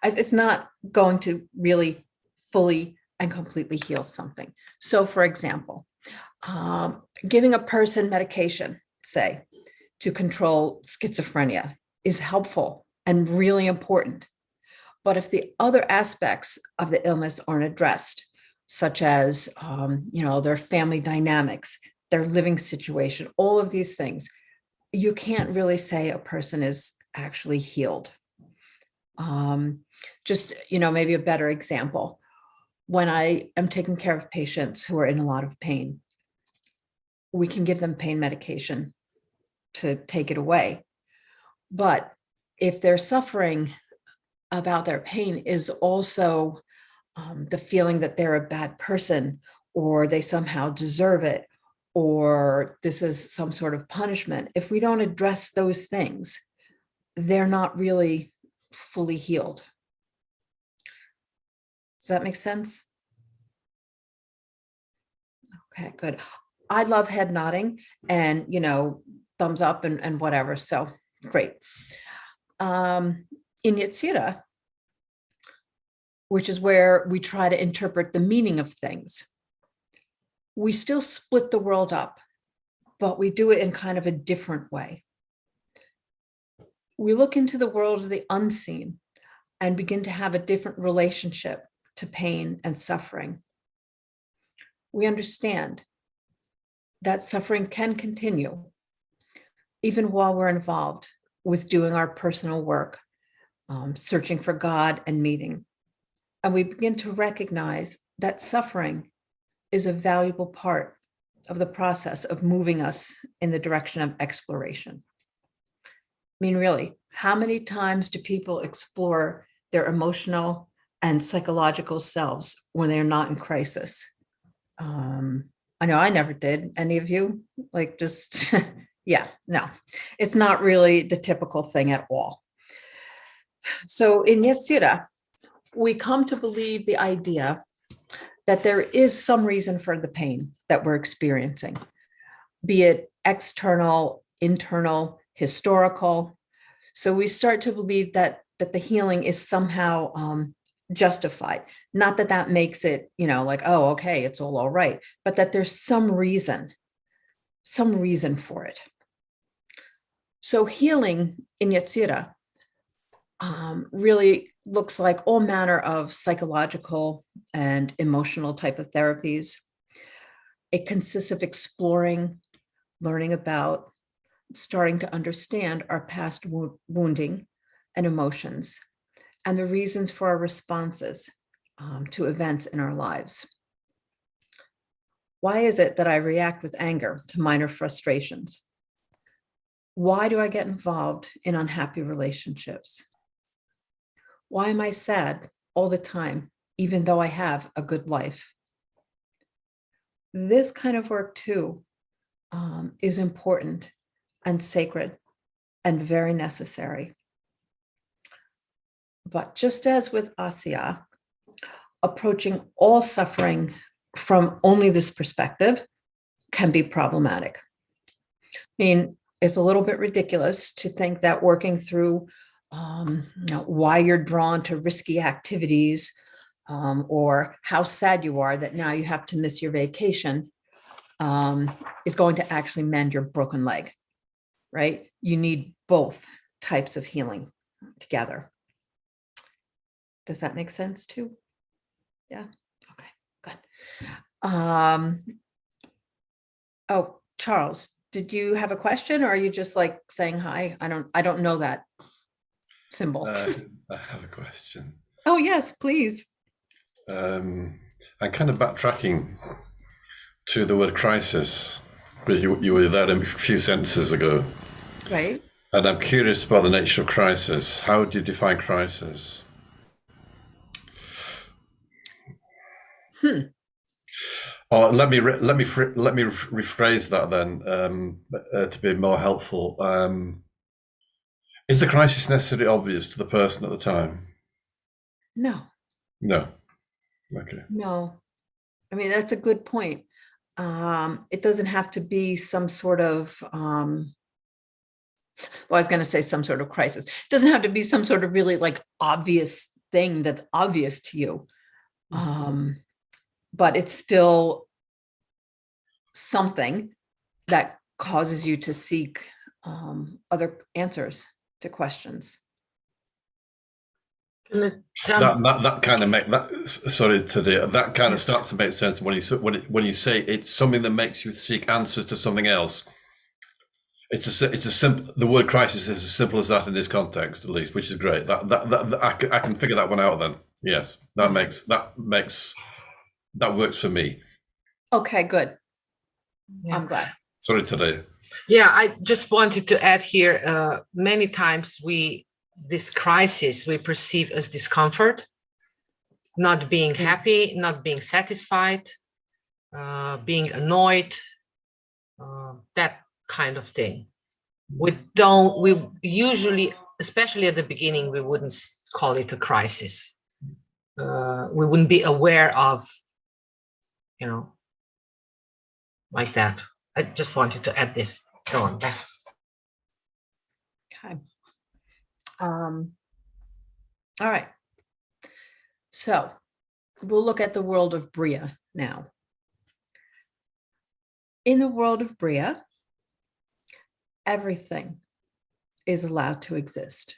it's not going to really fully and completely heal something. So for example, giving a person medication, say, to control schizophrenia is helpful and really important. But if the other aspects of the illness aren't addressed, such as, their family dynamics, their living situation, all of these things, you can't really say a person is actually healed. Maybe a better example, when I am taking care of patients who are in a lot of pain, we can give them pain medication to take it away. But if they're suffering about their pain is also the feeling that they're a bad person, or they somehow deserve it, or this is some sort of punishment, if we don't address those things, they're not really fully healed. Does that make sense? Okay, good. I love head nodding and, thumbs up and whatever. So great. In Yetzirah, which is where we try to interpret the meaning of things, we still split the world up, but we do it in kind of a different way. We look into the world of the unseen and begin to have a different relationship to pain and suffering. We understand that suffering can continue even while we're involved with doing our personal work, searching for God and meeting. And we begin to recognize that suffering is a valuable part of the process of moving us in the direction of exploration. I mean, really, how many times do people explore their emotional and psychological selves when they're not in crisis? I know I never did. Any of you? Yeah, no, it's not really the typical thing at all. So in Yetzirah, we come to believe the idea that there is some reason for the pain that we're experiencing, be it external, internal, historical. So we start to believe that the healing is somehow justified. Not that that makes it, oh, okay, it's all right, but that there's some reason for it. So healing in Yetzirah really looks like all manner of psychological and emotional type of therapies. It consists of exploring, learning about, starting to understand our past wounding and emotions and the reasons for our responses to events in our lives. Why is it that I react with anger to minor frustrations? Why do I get involved in unhappy relationships? Why am I sad all the time, even though I have a good life? This kind of work too is important and sacred and very necessary. But just as with Asya, approaching all suffering from only this perspective can be problematic. I mean, it's a little bit ridiculous to think that working through why you're drawn to risky activities, or how sad you are that now you have to miss your vacation, is going to actually mend your broken leg, right? You need both types of healing together. Does that make sense too? Yeah. Okay, good. Oh, Charles, did you have a question, or are you just like saying hi? I don't know that symbol. I have a question. Oh yes, please. I'm kind of backtracking to the word crisis, because you were there a few sentences ago. Right. And I'm curious about the nature of crisis. How do you define crisis? Or let me rephrase that then, to be more helpful. Is the crisis necessarily obvious to the person at the time? No. No. Okay. No. I mean, that's a good point. It doesn't have to be some sort of, well, I was going to say some sort of crisis. It doesn't have to be some sort of really like obvious thing that's obvious to you. But it's still something that causes you to seek other answers to questions. That kind of make that. Sorry, today that kind of starts to make sense when you say it's something that makes you seek answers to something else. It's a simple. The word crisis is as simple as that in this context, at least, which is great. I can figure that one out then. Yes, that works for me. Okay, good. Yeah. I'm glad. Sorry, today. Yeah, I just wanted to add here, many times this crisis we perceive as discomfort, not being happy, not being satisfied, being annoyed, that kind of thing. We usually, especially at the beginning, we wouldn't call it a crisis. We wouldn't be aware of, like that. I just wanted to add this. Go on back. Okay. All right. So we'll look at the world of Bria now. In the world of Bria, everything is allowed to exist.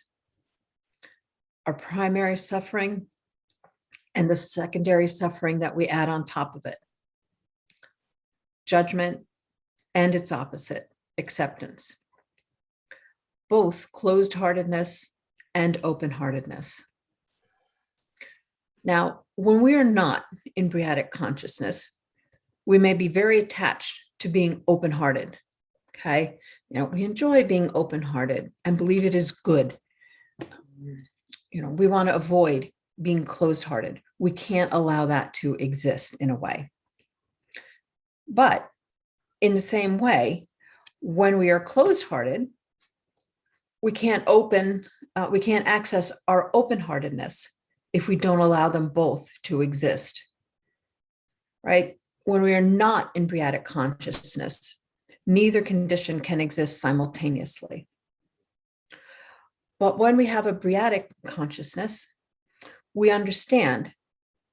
Our primary suffering and the secondary suffering that we add on top of it. Judgment and its opposite, acceptance. Both closed-heartedness and open-heartedness. Now, when we are not in Briatic consciousness, we may be very attached to being open-hearted. Okay, we enjoy being open-hearted and believe it is good. We want to avoid being closed-hearted. We can't allow that to exist in a way. But in the same way, when we are closed-hearted, we can't access our open-heartedness if we don't allow them both to exist, right? When we are not in Briatic consciousness, neither condition can exist simultaneously. But when we have a Briatic consciousness, we understand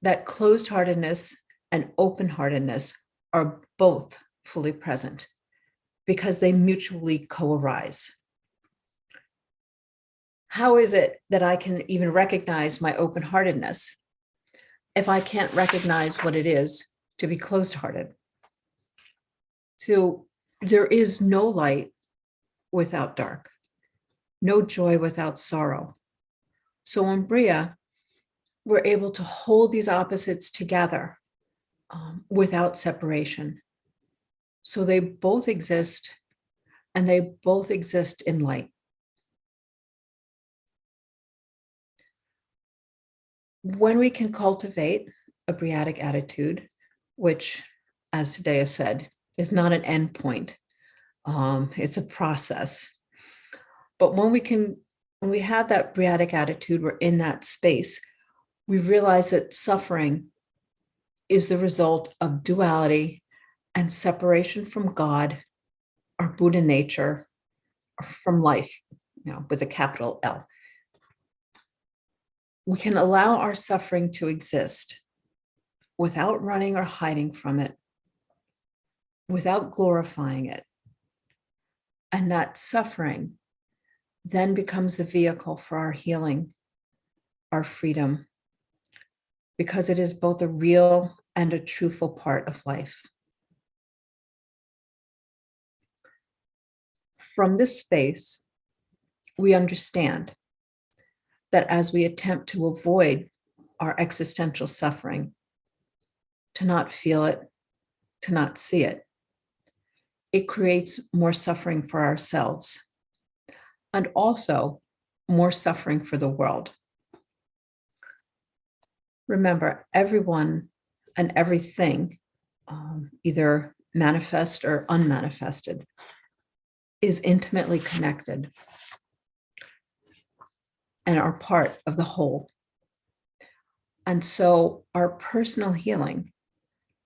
that closed-heartedness and open-heartedness are both fully present because they mutually co-arise. How is it that I can even recognize my open-heartedness if I can't recognize what it is to be closed-hearted? So there is no light without dark, no joy without sorrow. So in Bria, we're able to hold these opposites together without separation. So they both exist, and they both exist in light. When we can cultivate a Briatic attitude, which, as today has said, is not an end point, it's a process. But when we can when we have that Briatic attitude, we're in that space, we realize that suffering is the result of duality and separation from God, our Buddha nature, or from life, with a capital L. We can allow our suffering to exist without running or hiding from it, without glorifying it. And that suffering then becomes the vehicle for our healing, our freedom, because it is both a real and a truthful part of life. From this space, we understand that as we attempt to avoid our existential suffering, to not feel it, to not see it, it creates more suffering for ourselves and also more suffering for the world. Remember, everyone and everything, either manifest or unmanifested, is intimately connected and are part of the whole. And so our personal healing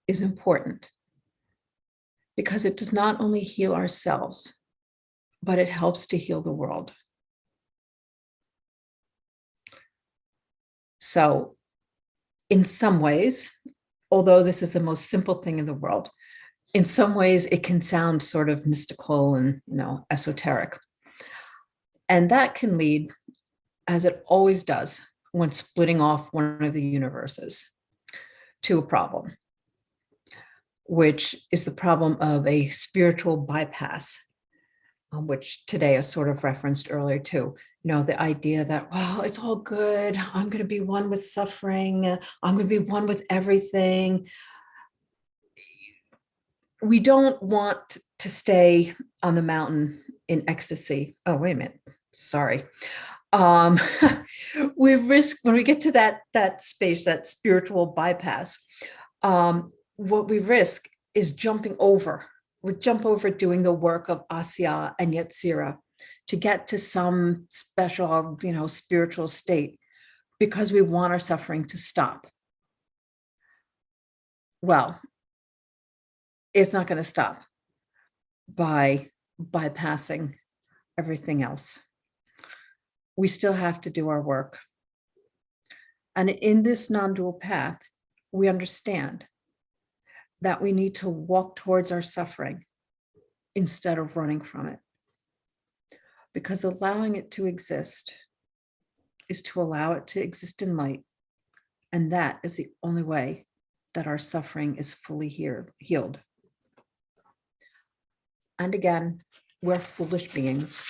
is important because it does not only heal ourselves, but it helps to heal the world. So in some ways, although this is the most simple thing in the world, in some ways it can sound sort of mystical and, esoteric. And that can lead, as it always does when splitting off one of the universes, to a problem, which is the problem of a spiritual bypass, which today is sort of referenced earlier too. The idea that, well, it's all good. I'm going to be one with suffering. I'm going to be one with everything. We don't want to stay on the mountain in ecstasy. Oh, wait a minute. Sorry. We risk, when we get to that space, that spiritual bypass, what we risk is jumping over. We jump over doing the work of Asya and Yetzira to get to some special, spiritual state because we want our suffering to stop. Well, it's not going to stop by bypassing everything else. We still have to do our work. And in this non-dual path, we understand that we need to walk towards our suffering instead of running from it. Because allowing it to exist is to allow it to exist in light. And that is the only way that our suffering is fully healed. And again, we're foolish beings.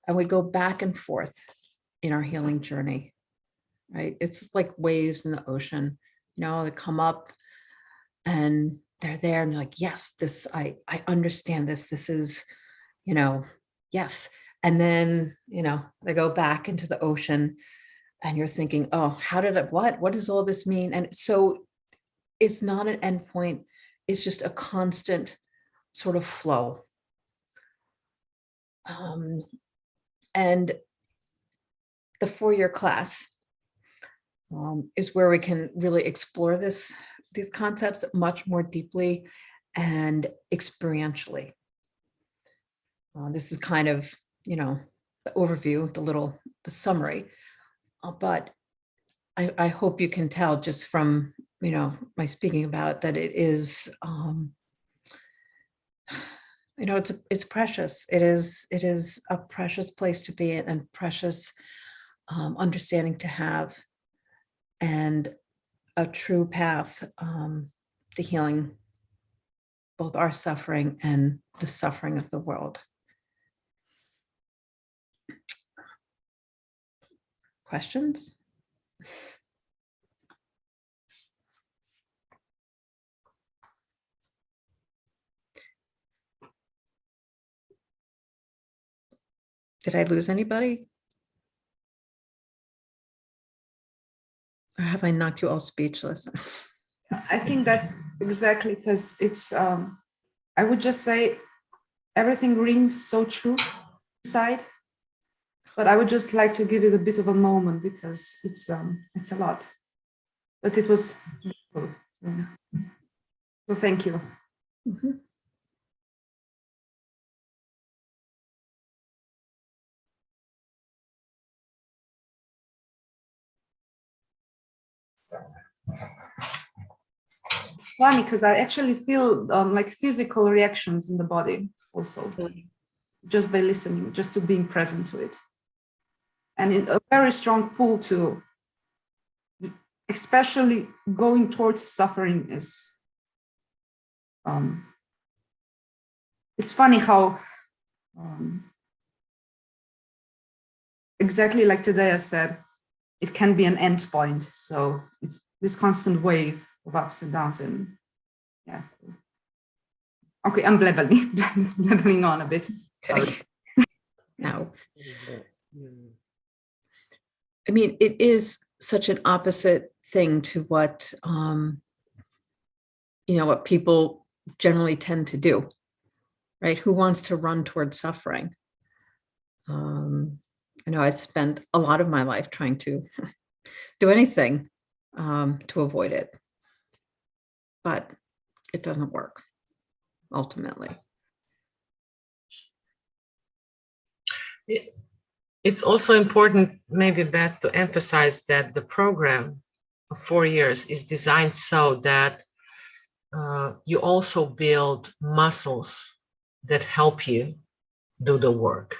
And we go back and forth in our healing journey, right? It's like waves in the ocean, they come up and they're there and you're like, yes, I understand this. This is, yes. And then, they go back into the ocean and you're thinking, oh, what does all this mean? And so it's not an endpoint. It's just a constant sort of flow. And the 4-year class is where we can really explore these concepts much more deeply and experientially. This is kind of, the overview, the summary, but I hope you can tell just from, my speaking about it, that it is, it's precious. It is a precious place to be in and precious understanding to have, and a true path to healing both our suffering and the suffering of the world. Questions? Did I lose anybody? Or have I knocked you all speechless? I think that's exactly, because it's, I would just say everything rings so true inside. But I would just like to give it a bit of a moment because it's a lot. But it was beautiful. So thank you. Mhm. It's funny because I actually feel like physical reactions in the body also, just by listening, just to being present to it. And a very strong pull to, especially going towards suffering is, it's funny how, exactly like Tadeya said, it can be an end point. So it's this constant wave of ups and downs, and yeah. Okay, I'm blabbling on a bit. Okay. No. I mean, it is such an opposite thing to what, what people generally tend to do, right? Who wants to run towards suffering? I know I spent a lot of my life trying to do anything to avoid it, but it doesn't work ultimately. It's also important, maybe, Beth, to emphasize that the program of 4 years is designed so that you also build muscles that help you do the work.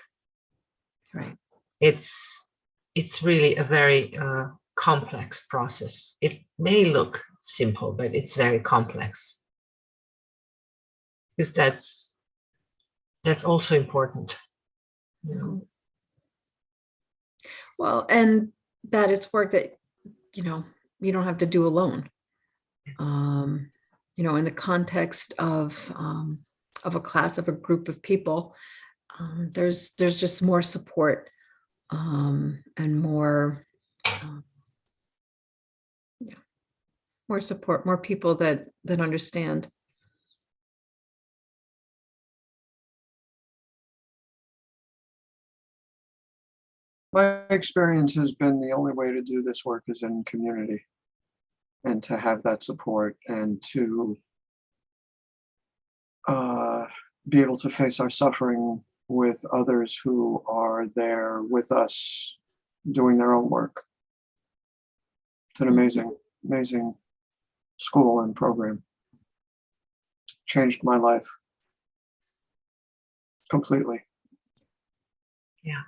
Right. It's really a very complex process. It may look simple, but it's very complex. Because that's also important. You know? Well, and that is work that, you don't have to do alone. In the context of a class, of a group of people, there's just more support and more, more support, more people that understand. My experience has been the only way to do this work is in community, and to have that support, and to be able to face our suffering with others who are there with us doing their own work. It's an amazing school and program. Changed my life completely. Yeah.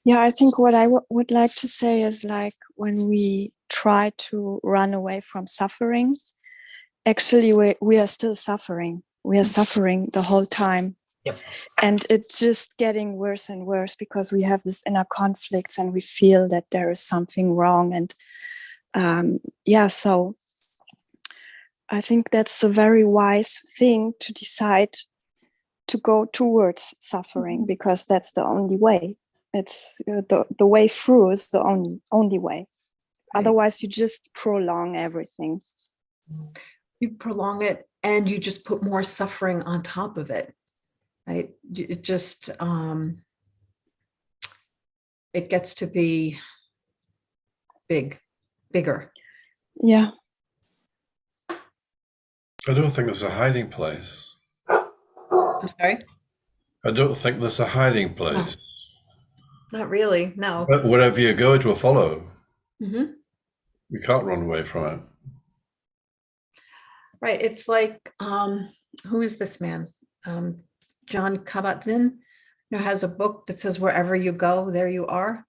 Yeah, I think what I would like to say is, like, when we try to run away from suffering, actually we are still suffering. We are suffering the whole time. Yep. And it's just getting worse and worse because we have this inner conflicts and we feel that there is something wrong. And so I think that's a very wise thing to decide to go towards suffering, because that's the only way. It's the way through is the only way. Right. Otherwise, you just prolong everything. You prolong it, and you just put more suffering on top of it, right? It just it gets to be bigger. Yeah. I don't think there's a hiding place. I'm sorry? I don't think there's a hiding place. No, not really, no. But wherever you go, it will follow. Mm-hmm. You can't run away from it. Right. It's like, who is this man? John Kabat-Zinn, has a book that says, wherever you go, there you are.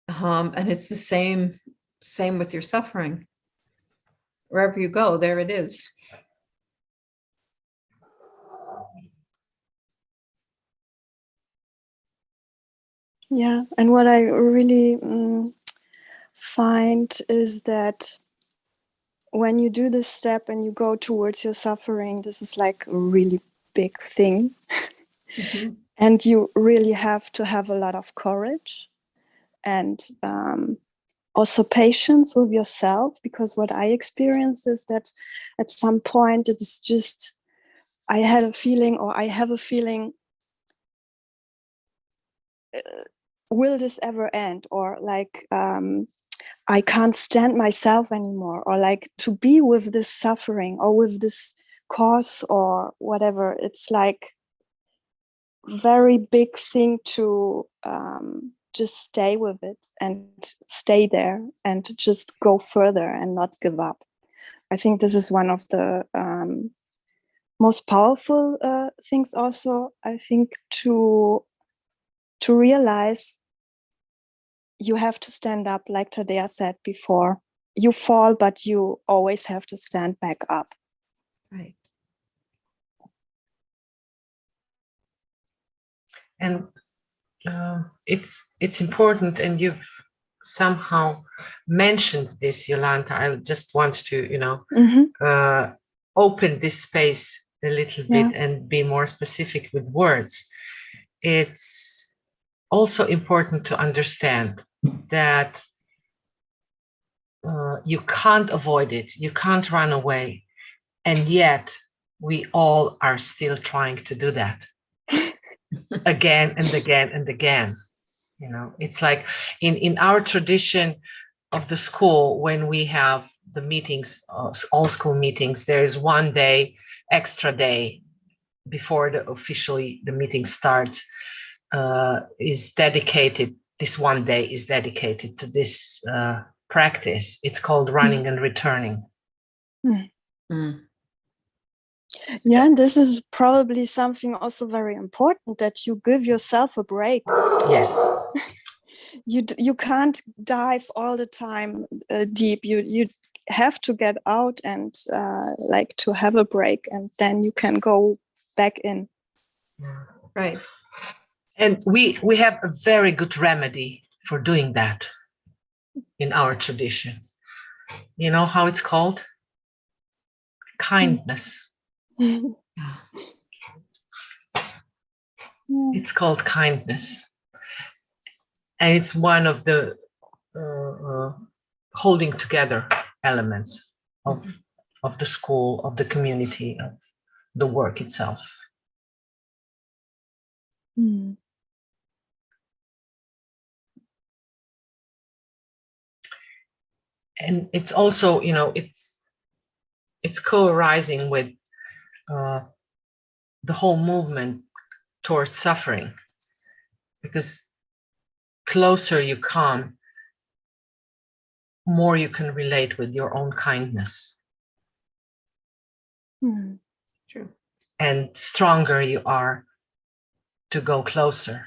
And it's the same with your suffering. Wherever you go, there it is. Yeah. And what I really find is that when you do this step and you go towards your suffering, this is like a really big thing. Mm-hmm. And you really have to have a lot of courage and also patience with yourself, because what I experienced is that at some point it's just I had a feeling, or I have a feeling, will this ever end? Or like, I can't stand myself anymore, or like to be with this suffering or with this cause or whatever. It's like very big thing to just stay with it and stay there and just go further and not give up. I think this is one of the most powerful things also, I think, to realize you have to stand up, like Tadea said before. You fall, but you always have to stand back up. Right. And it's important, and you've somehow mentioned this, Jolanta. I just want to, open this space a little bit and be more specific with words. It's also important to understand that you can't avoid it, you can't run away, and yet we all are still trying to do that again and again and again. It's like in our tradition of the school, when we have the meetings, all school meetings, there is one day, extra day before officially the meeting starts, is dedicated. This one day is dedicated to this practice. It's called running and returning. Yeah, and this is probably something also very important, that you give yourself a break. Yes. You can't dive all the time deep. You have to get out and like to have a break, and then you can go back in. Right. And we have a very good remedy for doing that in our tradition. You know how it's called? Kindness. It's called kindness. And it's one of the holding together elements of the school, of the community, of the work itself. And it's also, it's co-arising with the whole movement towards suffering, because closer you come, more you can relate with your own kindness. True. And stronger you are to go closer.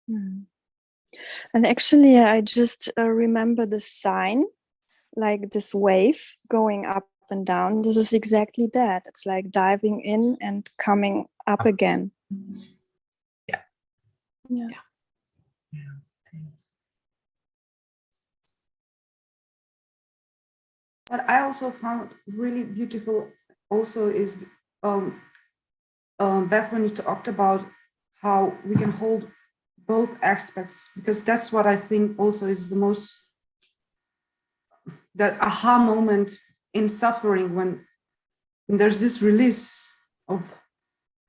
And actually, I just remember the sign, like this wave going up and down. This is exactly that. It's like diving in and coming up again. Yeah. What I also found really beautiful also is Beth, when you talked about how we can hold both aspects, because that's what I think also is the most, that aha moment in suffering, when there's this release of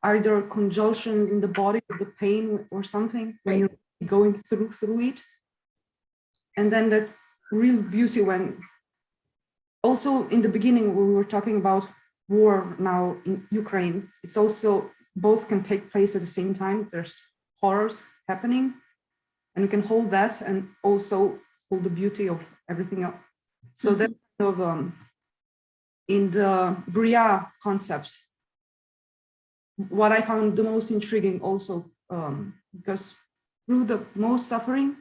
either convulsions in the body, of the pain or something, when you're going through it. And then that real beauty when, also in the beginning, when we were talking about war now in Ukraine, it's also both can take place at the same time. There's horrors happening, and we can hold that and also hold the beauty of everything else. So that kind of in the Bria concept, what I found the most intriguing also, because through the most suffering,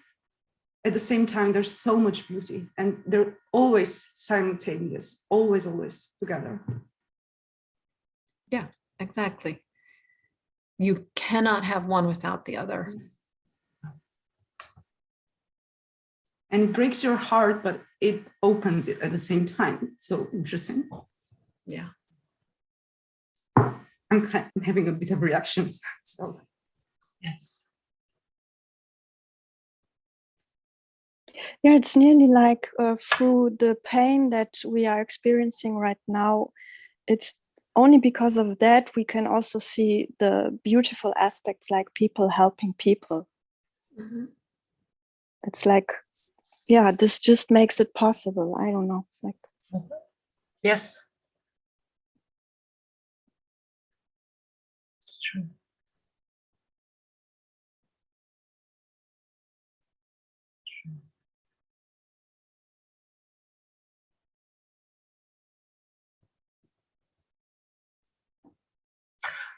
at the same time, there's so much beauty, and they're always simultaneous, always together. Yeah, exactly. You cannot have one without the other. And it breaks your heart, but it opens it at the same time. So interesting. Yeah. I'm having a bit of reactions. So yes. Yeah, it's nearly like through the pain that we are experiencing right now, it's only because of that we can also see the beautiful aspects, like people helping people. Mhm. It's like, yeah, this just makes it possible. I don't know, like, Yes. It's true.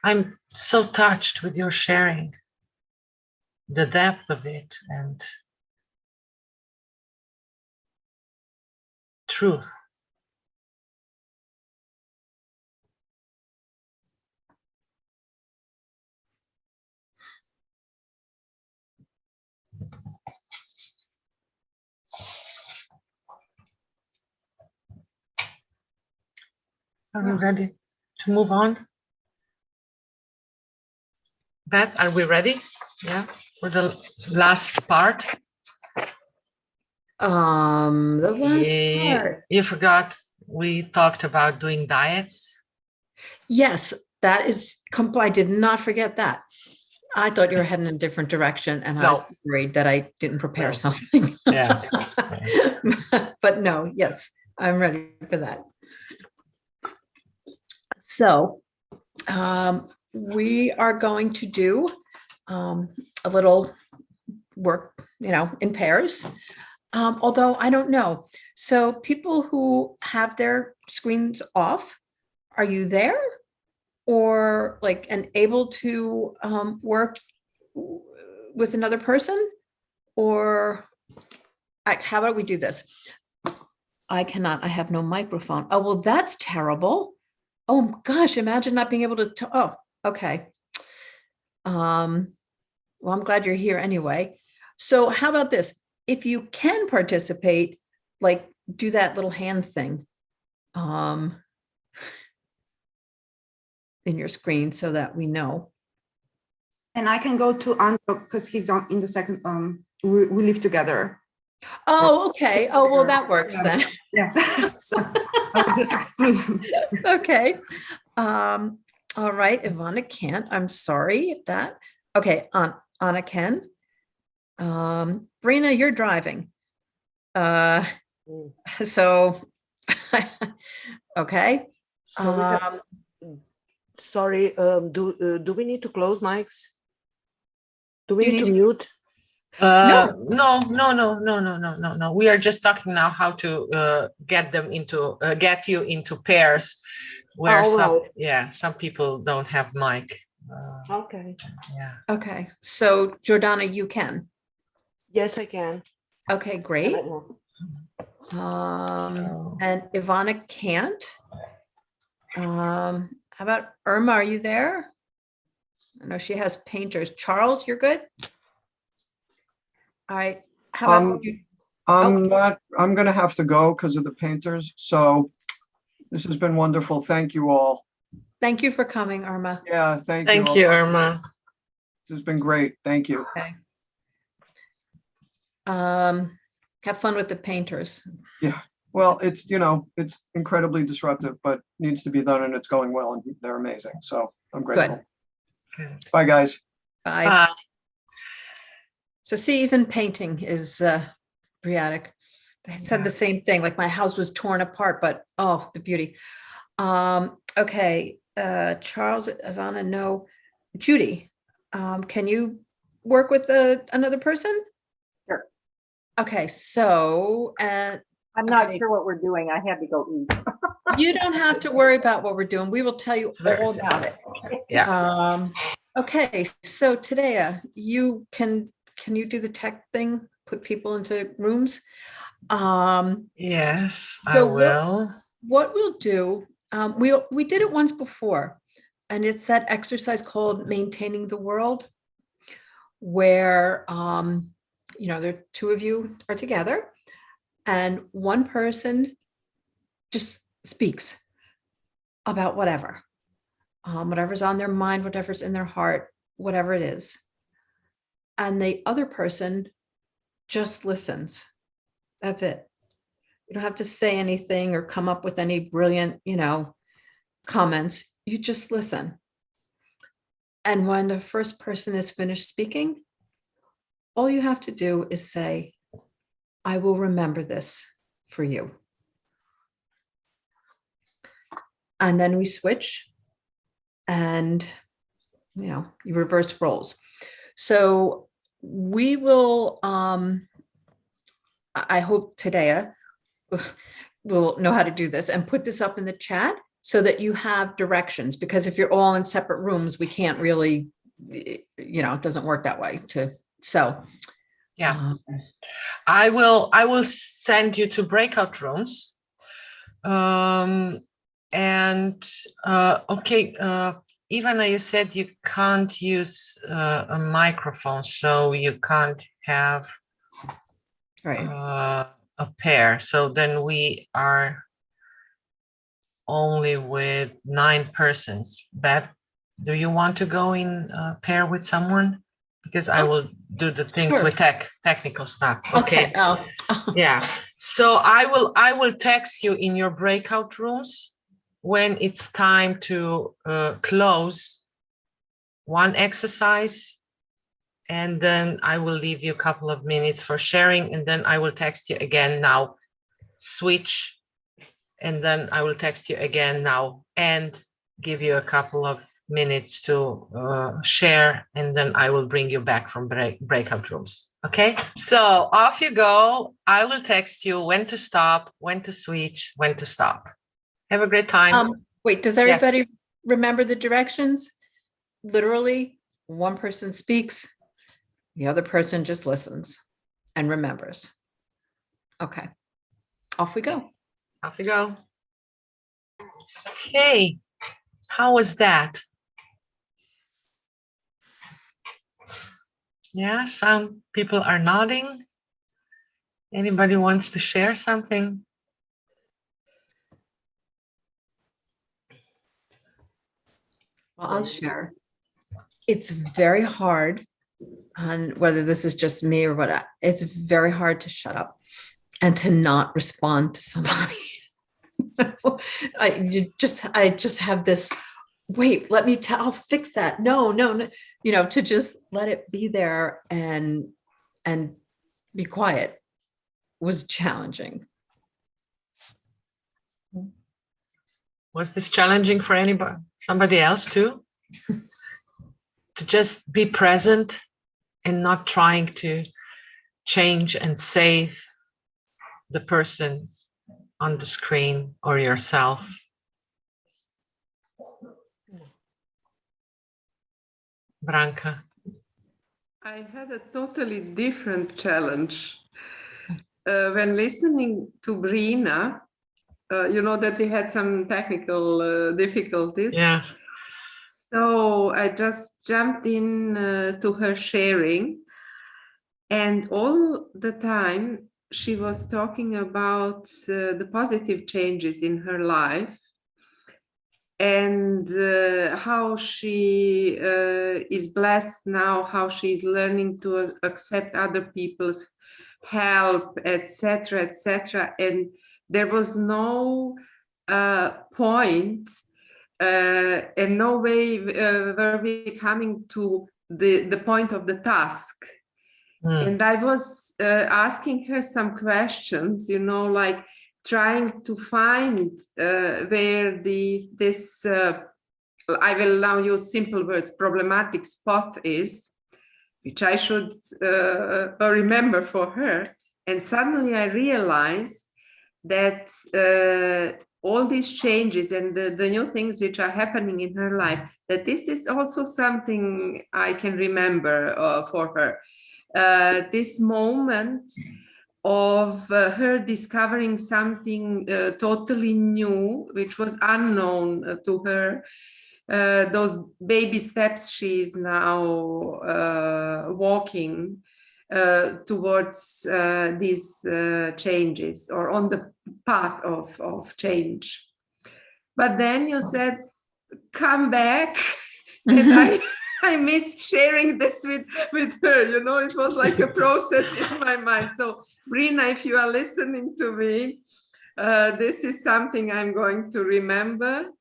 I'm so touched with your sharing, the depth of it and truth. Are we ready to move on? Beth, are we ready? Yeah, for the last part. The last you, part. you forgot we talked about doing diets. Yes, that is, I did not forget that. I thought you were heading in a different direction, and I No. was worried that I didn't prepare No. something. Yeah. But no, yes, I'm ready for that. So we are going to do a little work, in pairs. Although I don't know. So people who have their screens off, are you there? Or like, and able to work with another person? Or how about we do this? I cannot, I have no microphone. Oh, well, that's terrible. Oh gosh, imagine not being able to, oh, okay. Well, I'm glad you're here anyway. So how about this? If you can participate, like do that little hand thing in your screen so that we know. And I can go to Andrew because he's on in the second. We live together. Oh, okay. Oh, well, that works then. Yeah. So I'll just exclude him. Okay. All right. Ivana can't. I'm sorry if that. Okay. Anna can. Brina, you're driving. So, okay. So we have, sorry, do we need to close mics? Do we You need to need to- mute? No. We are just talking now how to get you into pairs where some people don't have mic. Okay. Yeah. Okay. So Jordana, you can. Yes, I can. Okay, great. Oh. And Ivana can't. How about Irma? Are you there? I know she has painters. Charles, you're good? All right. How about you? I'm going to have to go because of the painters. So this has been wonderful. Thank you all. Thank you for coming, Irma. Yeah, thank you. Thank you, Irma. This has been great. Thank you. Okay. Have fun with the painters. Yeah. Well, it's incredibly disruptive, but needs to be done, and it's going well, and they're amazing. So I'm grateful. Good. Bye, guys. Bye. So see, even painting is periodic. They said the same thing, like my house was torn apart, but oh, the beauty. Okay, Charles, Ivana, no. Judy, can you work with another person? Sure. Okay, so I'm not okay. sure what we're doing. I had to go eat. You don't have to worry about what we're doing. We will tell you all about it. Yeah. Okay, so Tadea, can you do the tech thing? Put people into rooms? Yes, I so will. What we'll do, we did it once before, and it's that exercise called Maintaining the World, where there two of you are together, and one person just speaks about whatever's on their mind, whatever's in their heart, whatever it is. And the other person just listens. That's it. You don't have to say anything or come up with any brilliant, comments, you just listen. And when the first person is finished speaking, all you have to do is say, I will remember this for you. And then we switch and, you reverse roles. So we will, I hope Tadea will know how to do this and put this up in the chat so that you have directions, because if you're all in separate rooms, we can't really, it doesn't work that way Yeah. I will send you to breakout rooms. Okay, Ivana, you said you can't use a microphone, so you can't have a pair. So then we are only with 9 persons. Beth, do you want to go in a pair with someone? Because I will do the things with technical stuff. Okay. Yeah. So I will text you in your breakout rooms when it's time to close one exercise, and then I will leave you a couple of minutes for sharing, and then I will text you again now, switch, and then I will text you again now and give you a couple of minutes to share, and then I will bring you back from breakout rooms. Okay, so off you go. I will text you when to stop, when to switch, when to stop. Have a great time. Wait, does everybody remember the directions? Literally, one person speaks, the other person just listens and remembers. Okay, off we go. Off you go. Okay, how was that? Yeah, some people are nodding. Anybody wants to share something? Well, I'll share. It's very hard, and whether this is just me or what, it's very hard to shut up and to not respond to somebody. I just have this, wait, let me I'll fix that. No, to just let it be there and be quiet was challenging. Was this challenging for somebody else too? To just be present and not trying to change and save the person on the screen or yourself. Branka. I had a totally different challenge. When listening to Brina, you know that we had some technical difficulties. Yeah. So I just jumped in to her sharing, and all the time she was talking about the positive changes in her life and how she is blessed now, how she is learning to accept other people's help, etc., etc. And there was no point and no way were we coming to the point of the task. And I was asking her some questions, like trying to find where this I will now use simple words, problematic spot is, which I should remember for her. And suddenly I realized that all these changes and the new things which are happening in her life, that this is also something I can remember for her. This moment of her discovering something totally new, which was unknown to her, those baby steps she is now walking towards these changes, or on the path of change. But then you said, come back, and I missed sharing this with her, it was like a process in my mind. So Brina, if you are listening to me, this is something I'm going to remember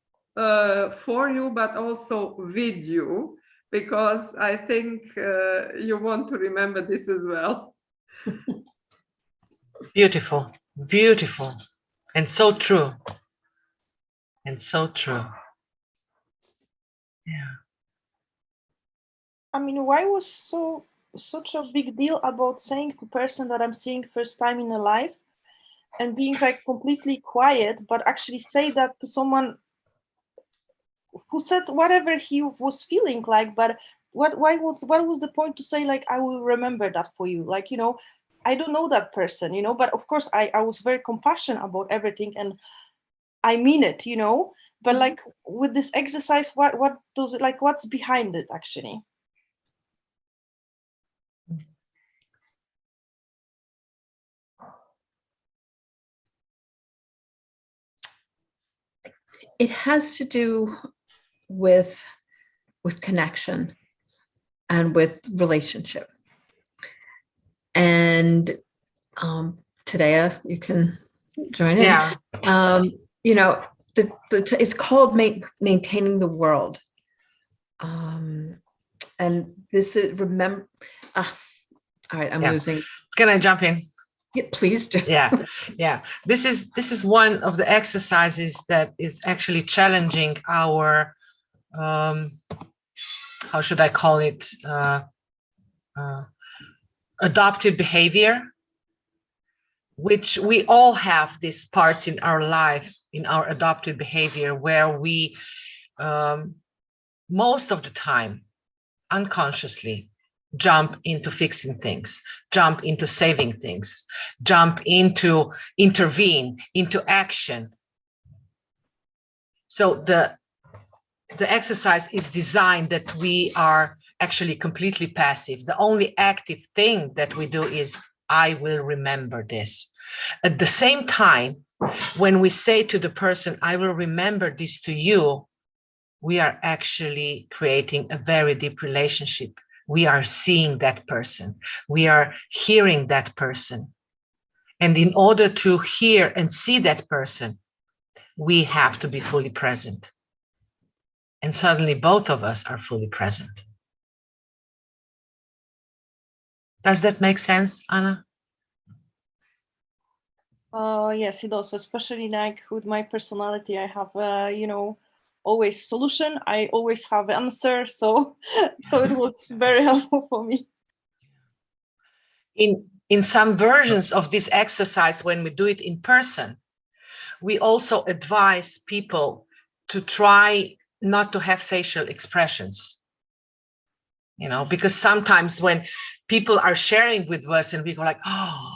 for you, but also with you, because I think you want to remember this as well. Beautiful, beautiful, and so true. And so true. Yeah. I mean, why was such a big deal about saying to person that I'm seeing first time in a life and being like completely quiet, but actually say that to someone who said whatever he was feeling like, but what was the point to say like, I will remember that for you? Like, you know, I don't know that person, you know, but of course I was very compassionate about everything and I mean it, you know, but like with this exercise, what does it, like, what's behind it actually? It has to do with connection and with relationship. And Tadea, you can join in. Yeah. You know, it's called maintaining the world. And this is all right, I'm losing. Can I jump in? Yeah, please do. Yeah. This is one of the exercises that is actually challenging our how should I call it, adopted behavior, which we all have these parts in our life, in our adopted behavior, where we most of the time unconsciously jump into fixing things, jump into saving things, jump into intervene, into action. So the exercise is designed that we are actually completely passive. The only active thing that we do is, I will remember this. At the same time, when we say to the person, I will remember this to you, we are actually creating a very deep relationship. We are seeing that person. We are hearing that person. And in order to hear and see that person, we have to be fully present. And suddenly both of us are fully present. Does that make sense, Anna? Yes, it does, especially like with my personality. I have, you know, always solution. I always have answer. So it was very helpful for me. In some versions of this exercise, when we do it in person, we also advise people to try not to have facial expressions. You know, because sometimes when people are sharing with us and we go like, oh,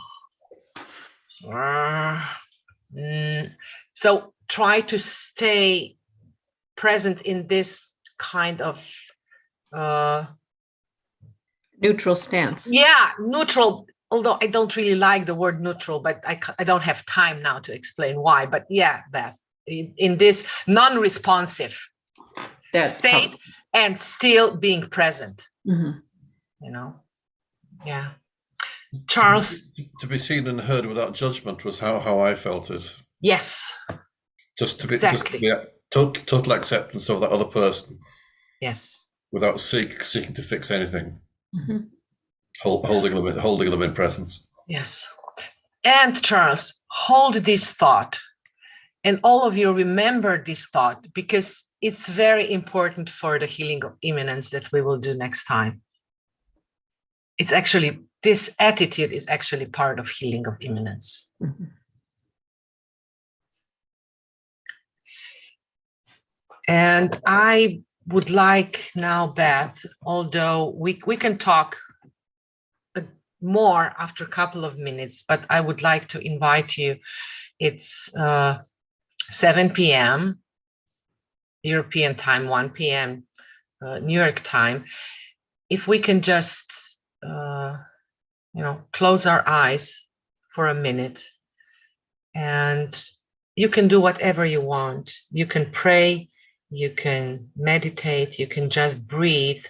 so try to stay present in this kind of neutral stance. Yeah, neutral. Although I don't really like the word neutral, but I don't have time now to explain why. But yeah, Beth, in this non-responsive state and still being present. Mm-hmm. You know, yeah. Charles, to be seen and heard without judgment was how I felt it. Yes. Just to be, exactly. Total acceptance of that other person. Yes. Without seeking to fix anything. Mm-hmm. Holding them in presence. Yes. And Charles, hold this thought. And all of you remember this thought, because it's very important for the healing of immanence that we will do next time. It's actually, this attitude is actually part of healing of immanence. Mm-hmm. And I would like now, Beth, although we can talk more after a couple of minutes, but I would like to invite you. It's 7 p.m. European time, 1 p.m. New York time. If we can just, close our eyes for a minute, and you can do whatever you want. You can pray, you can meditate, you can just breathe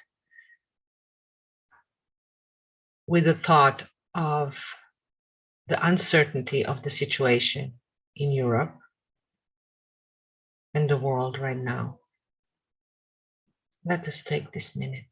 with the thought of the uncertainty of the situation in Europe. and the world right now. Let us take this minute.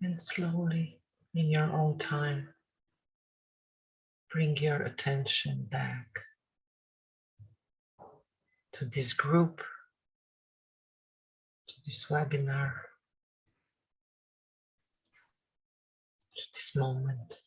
And slowly, in your own time, bring your attention back to this group, to this webinar, to this moment.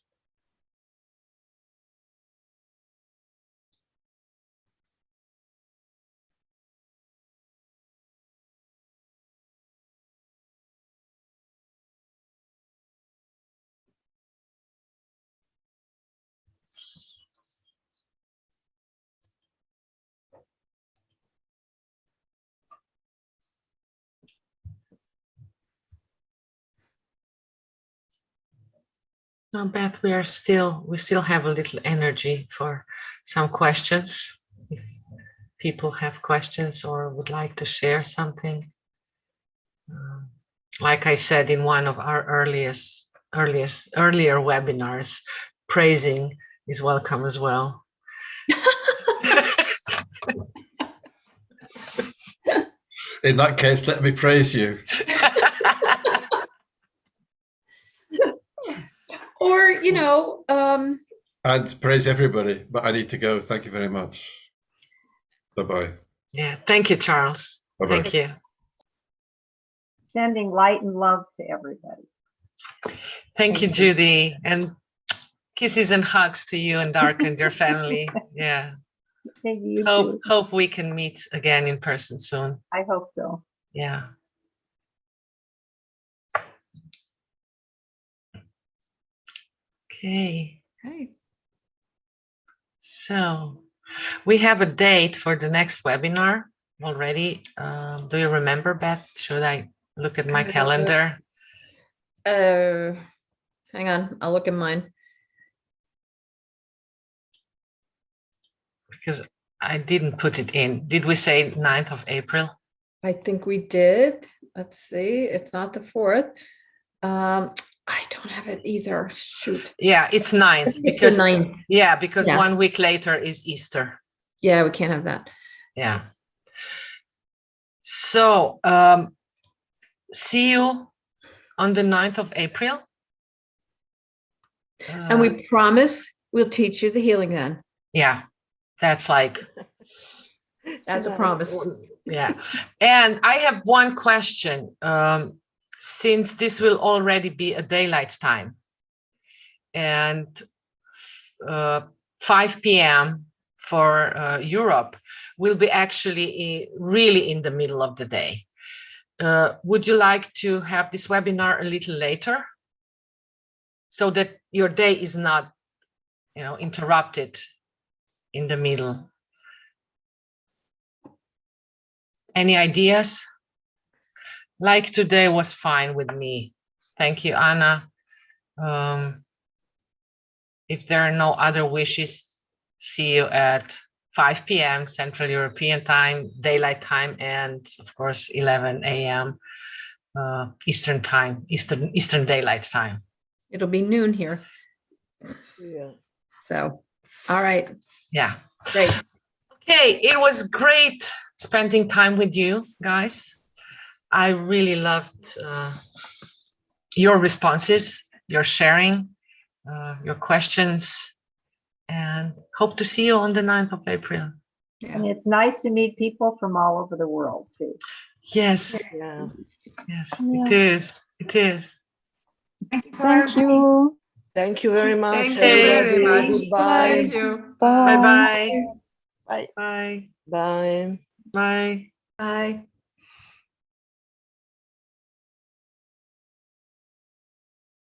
Now, Beth, we still have a little energy for some questions. If people have questions or would like to share something. Like I said in one of our earlier webinars, praising is welcome as well. In that case, let me praise you. Or, And praise everybody, but I need to go. Thank you very much. Bye-bye. Yeah, thank you, Charles. Bye-bye. Thank you. Sending light and love to everybody. Thank you, Judy. And kisses and hugs to you and Dark and your family. Yeah. Thank you. Too. Hope we can meet again in person soon. I hope so. Yeah. Okay. So we have a date for the next webinar already. Do you remember, Beth? Should I look at my calendar? Hang on, I'll look at mine. Because I didn't put it in. Did we say 9th of April? I think we did. Let's see. It's not the 4th. I don't have it either. Shoot. Yeah, it's 9th. It's the 9th. Yeah, because Yeah. 1 week later is Easter. Yeah, we can't have that. Yeah. So see you on the 9th of April. And we promise we'll teach you the healing then. Yeah, that's like. That's a promise. Yeah. And I have one question. Since this will already be a daylight time and 5 p.m. for Europe will be actually really in the middle of the day. Would you like to have this webinar a little later so that your day is not, interrupted in the middle? Any ideas? Like today was fine with me. Thank you, Anna. If there are no other wishes, see you at 5 p.m. Central European Time, Daylight Time, and of course 11 a.m. Eastern Time, Eastern Daylight Time. It'll be noon here. Yeah. So, all right. Yeah. Great. Okay, it was great spending time with you guys. I really loved your responses, your sharing, your questions, and hope to see you on the 9th of April. Yeah. And it's nice to meet people from all over the world too. Yes, Yeah. yes, Yeah. it is. It is. Thank you. Thank you. Thank you very much. Thank you very everybody. much. Goodbye. Thank you. Bye Bye. bye. Bye. Bye. Bye. Bye. Bye.